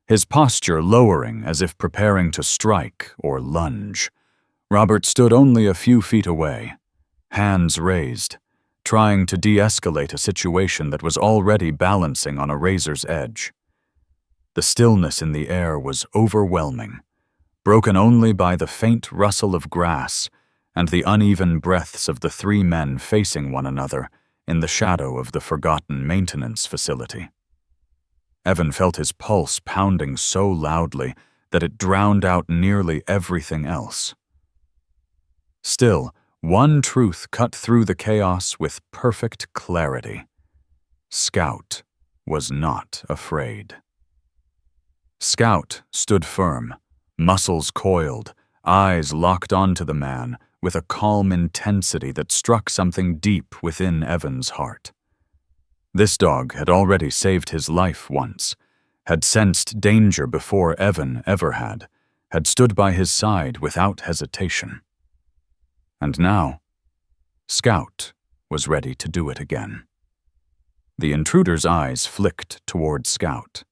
his posture lowering as if preparing to strike or lunge. Robert stood only a few feet away, hands raised, trying to de-escalate a situation that was already balancing on a razor's edge. The stillness in the air was overwhelming, broken only by the faint rustle of grass and the uneven breaths of the three men facing one another in the shadow of the forgotten maintenance facility. Evan felt his pulse pounding so loudly that it drowned out nearly everything else. Still, one truth cut through the chaos with perfect clarity. Scout was not afraid. Scout stood firm, muscles coiled, eyes locked onto the man, with a calm intensity that struck something deep within Evan's heart. This dog had already saved his life once, had sensed danger before Evan ever had stood by his side without hesitation. And now, Scout was ready to do it again. The intruder's eyes flicked toward Scout.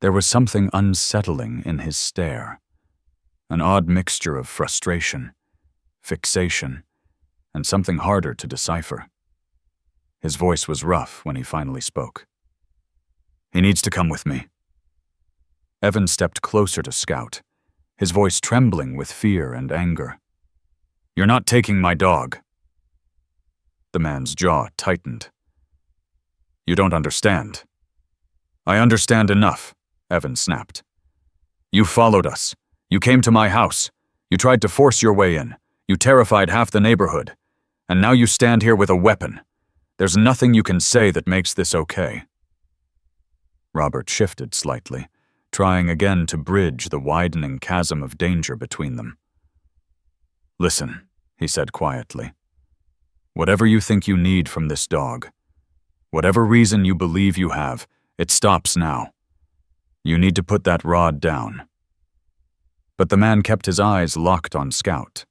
There was something unsettling in his stare, an odd mixture of frustration, fixation, and something harder to decipher. His voice was rough when he finally spoke. "He needs to come with me." Evan stepped closer to Scout, his voice trembling with fear and anger. "You're not taking my dog." The man's jaw tightened. "You don't understand." "I understand enough," Evan snapped. "You followed us. You came to my house. You tried to force your way in. You terrified half the neighborhood. And now you stand here with a weapon. There's nothing you can say that makes this okay." Robert shifted slightly, trying again to bridge the widening chasm of danger between them. "Listen," he said quietly. "Whatever you think you need from this dog, whatever reason you believe you have, it stops now. You need to put that rod down." But the man kept his eyes locked on Scout.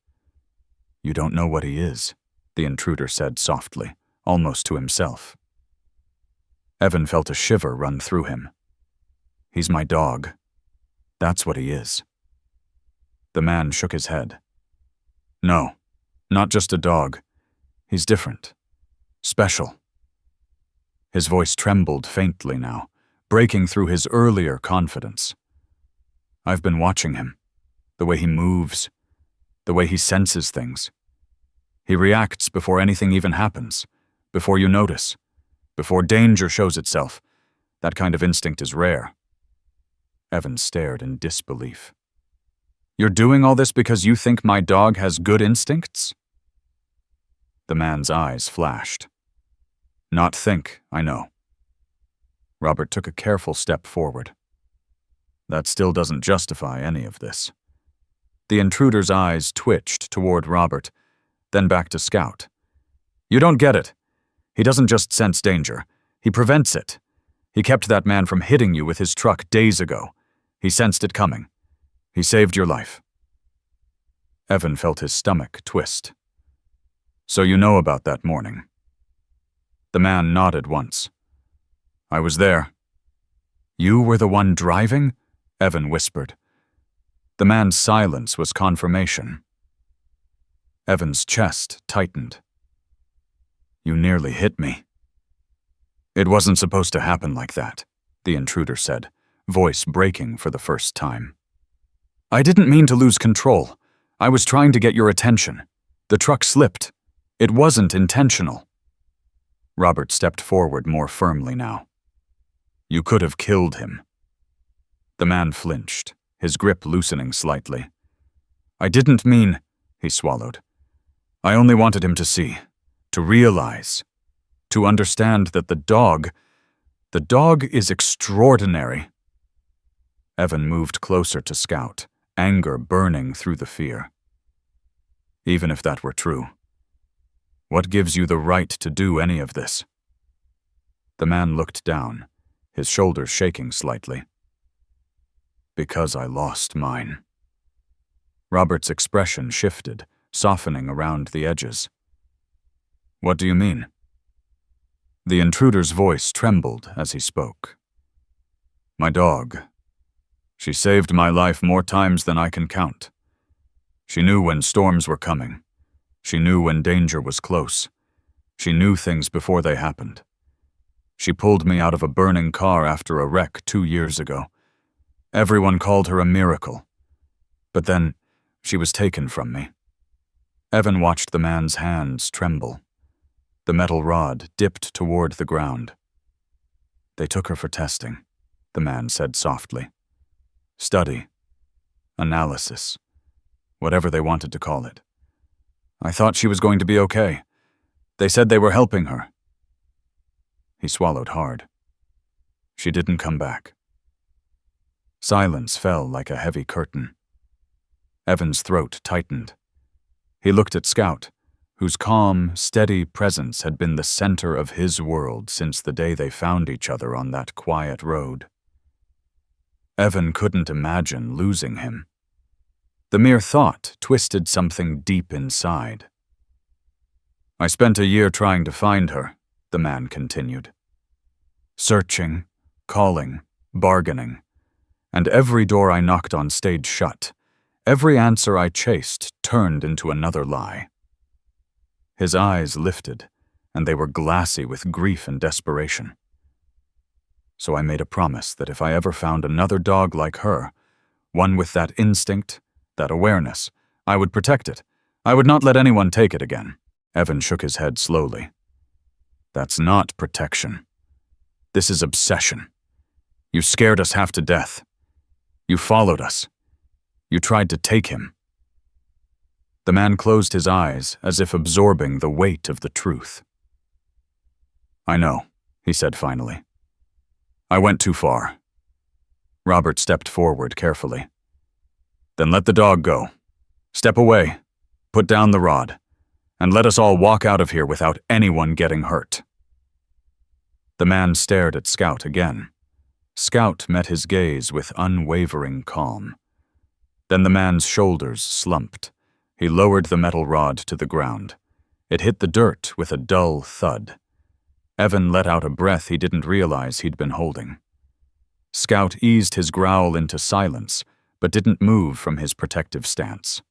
"You don't know what he is," the intruder said softly, almost to himself. Evan felt a shiver run through him. "He's my dog. That's what he is." The man shook his head. "No, not just a dog. He's different. Special." His voice trembled faintly now, breaking through his earlier confidence. "I've been watching him. The way he moves, the way he senses things. He reacts before anything even happens, before you notice, before danger shows itself. That kind of instinct is rare." Evan stared in disbelief. "You're doing all this because you think my dog has good instincts?" The man's eyes flashed. "Not think, I know." Robert took a careful step forward. "That still doesn't justify any of this." The intruder's eyes twitched toward Robert, then back to Scout. "You don't get it. He doesn't just sense danger. He prevents it. He kept that man from hitting you with his truck days ago. He sensed it coming. He saved your life." Evan felt his stomach twist. "So you know about that morning?" The man nodded once. "I was there." "You were the one driving?" Evan whispered. The man's silence was confirmation. Evan's chest tightened. "You nearly hit me." "It wasn't supposed to happen like that," the intruder said, voice breaking for the first time. "I didn't mean to lose control. I was trying to get your attention. The truck slipped. It wasn't intentional." Robert stepped forward more firmly now. "You could have killed him." The man flinched, his grip loosening slightly. "I didn't mean," he swallowed. "I only wanted him to see, to realize, to understand that the dog is extraordinary." Evan moved closer to Scout, anger burning through the fear. "Even if that were true, what gives you the right to do any of this?" The man looked down, his shoulders shaking slightly. "Because I lost mine." Robert's expression shifted, softening around the edges. "What do you mean?" The intruder's voice trembled as he spoke. "My dog. She saved my life more times than I can count. She knew when storms were coming. She knew when danger was close. She knew things before they happened. She pulled me out of a burning car after a wreck 2 years ago. Everyone called her a miracle. But then, she was taken from me." Evan watched the man's hands tremble. The metal rod dipped toward the ground. "They took her for testing," the man said softly. "Study. Analysis. Whatever they wanted to call it. I thought she was going to be okay. They said they were helping her." He swallowed hard. "She didn't come back." Silence fell like a heavy curtain. Evan's throat tightened. He looked at Scout, whose calm, steady presence had been the center of his world since the day they found each other on that quiet road. Evan couldn't imagine losing him. The mere thought twisted something deep inside. "I spent a year trying to find her," the man continued. "Searching, calling, bargaining, and every door I knocked on stayed shut. Every answer I chased turned into another lie." His eyes lifted, and they were glassy with grief and desperation. "So I made a promise that if I ever found another dog like her, one with that instinct, that awareness, I would protect it. I would not let anyone take it again." Evan shook his head slowly. "That's not protection. This is obsession. You scared us half to death. You followed us. You tried to take him." The man closed his eyes as if absorbing the weight of the truth. "I know," he said finally. "I went too far." Robert stepped forward carefully. "Then let the dog go. Step away, put down the rod, and let us all walk out of here without anyone getting hurt." The man stared at Scout again. Scout met his gaze with unwavering calm. Then the man's shoulders slumped. He lowered the metal rod to the ground. It hit the dirt with a dull thud. Evan let out a breath he didn't realize he'd been holding. Scout eased his growl into silence, but didn't move from his protective stance.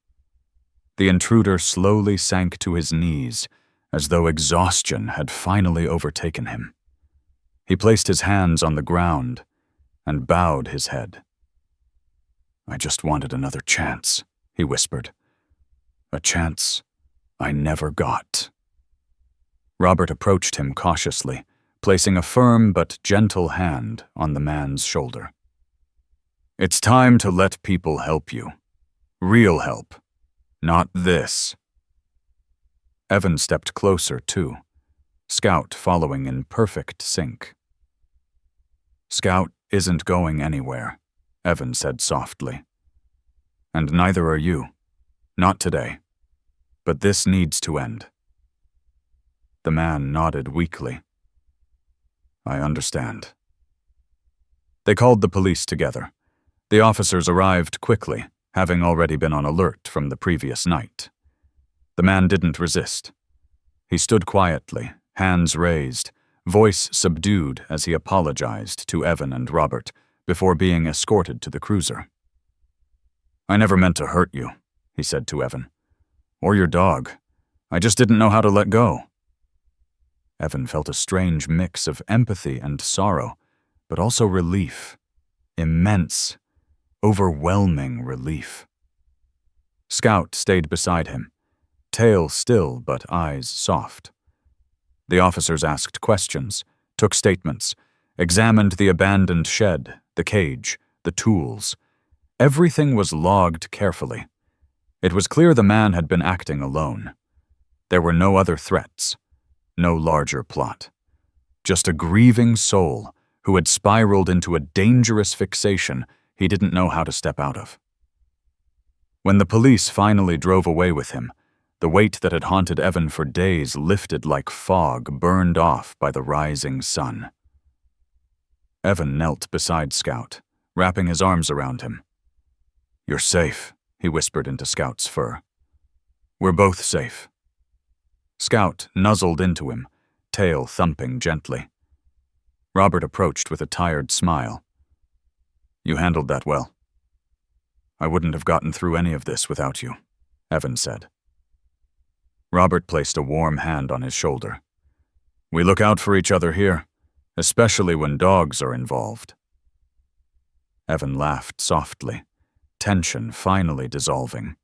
The intruder slowly sank to his knees, as though exhaustion had finally overtaken him. He placed his hands on the ground and bowed his head. "I just wanted another chance," he whispered. "A chance I never got." Robert approached him cautiously, placing a firm but gentle hand on the man's shoulder. "It's time to let people help you. Real help. Not this." Evan stepped closer, too, Scout following in perfect sync. "Scout isn't going anywhere," Evan said softly. "And neither are you. Not today. But this needs to end." The man nodded weakly. "I understand." They called the police together. The officers arrived quickly, having already been on alert from the previous night. The man didn't resist. He stood quietly, hands raised, voice subdued as he apologized to Evan and Robert before being escorted to the cruiser. "I never meant to hurt you," he said to Evan. "Or your dog. I just didn't know how to let go." Evan felt a strange mix of empathy and sorrow, but also relief. Immense, overwhelming relief. Scout stayed beside him, tail still but eyes soft. The officers asked questions, took statements, examined the abandoned shed, the cage, the tools. Everything was logged carefully. It was clear the man had been acting alone. There were no other threats, no larger plot. Just a grieving soul who had spiraled into a dangerous fixation he didn't know how to step out of. When the police finally drove away with him, the weight that had haunted Evan for days lifted like fog burned off by the rising sun. Evan knelt beside Scout, wrapping his arms around him. "You're safe," he whispered into Scout's fur. "We're both safe." Scout nuzzled into him, tail thumping gently. Robert approached with a tired smile. "You handled that well." "I wouldn't have gotten through any of this without you," Evan said. Robert placed a warm hand on his shoulder. "We look out for each other here, especially when dogs are involved." Evan laughed softly, tension finally dissolving.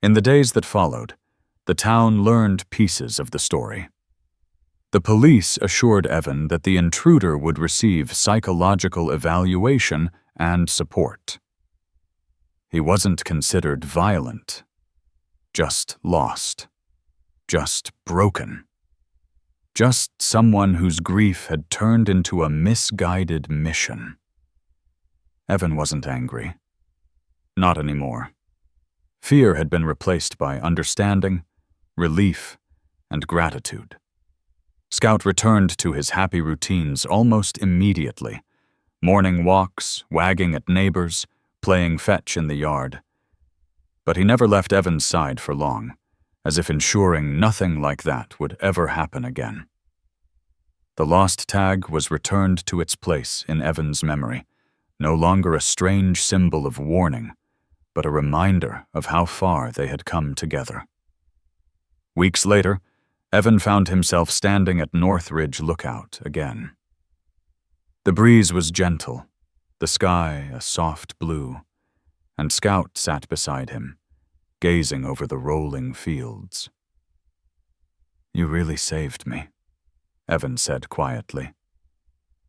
In the days that followed, the town learned pieces of the story. The police assured Evan that the intruder would receive psychological evaluation and support. He wasn't considered violent, just lost, just broken, just someone whose grief had turned into a misguided mission. Evan wasn't angry. Not anymore. Fear had been replaced by understanding, relief, and gratitude. Scout returned to his happy routines almost immediately. Morning walks, wagging at neighbors, playing fetch in the yard. But he never left Evan's side for long, as if ensuring nothing like that would ever happen again. The lost tag was returned to its place in Evan's memory, no longer a strange symbol of warning, but a reminder of how far they had come together. Weeks later, Evan found himself standing at Northridge Lookout again. The breeze was gentle, the sky a soft blue, and Scout sat beside him, gazing over the rolling fields. "You really saved me," Evan said quietly.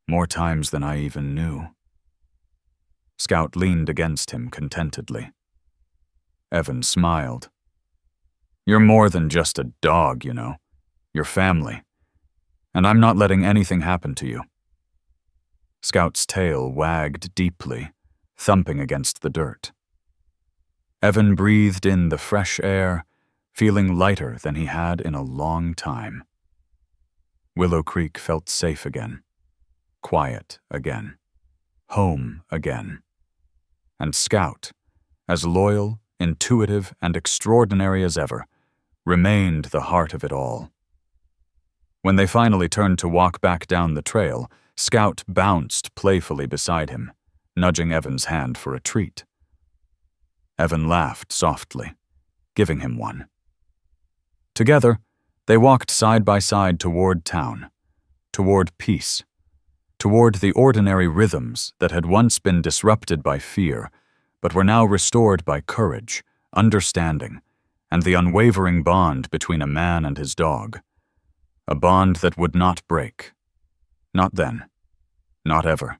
"More times than I even knew." Scout leaned against him contentedly. Evan smiled. "You're more than just a dog, you know. You're family. And I'm not letting anything happen to you." Scout's tail wagged deeply, thumping against the dirt. Evan breathed in the fresh air, feeling lighter than he had in a long time. Willow Creek felt safe again, quiet again, home again. And Scout, as loyal, intuitive, and extraordinary as ever, remained the heart of it all. When they finally turned to walk back down the trail, Scout bounced playfully beside him, nudging Evan's hand for a treat. Evan laughed softly, giving him one. Together, they walked side by side toward town, toward peace, toward the ordinary rhythms that had once been disrupted by fear, but were now restored by courage, understanding, and the unwavering bond between a man and his dog. A bond that would not break. Not then. Not ever.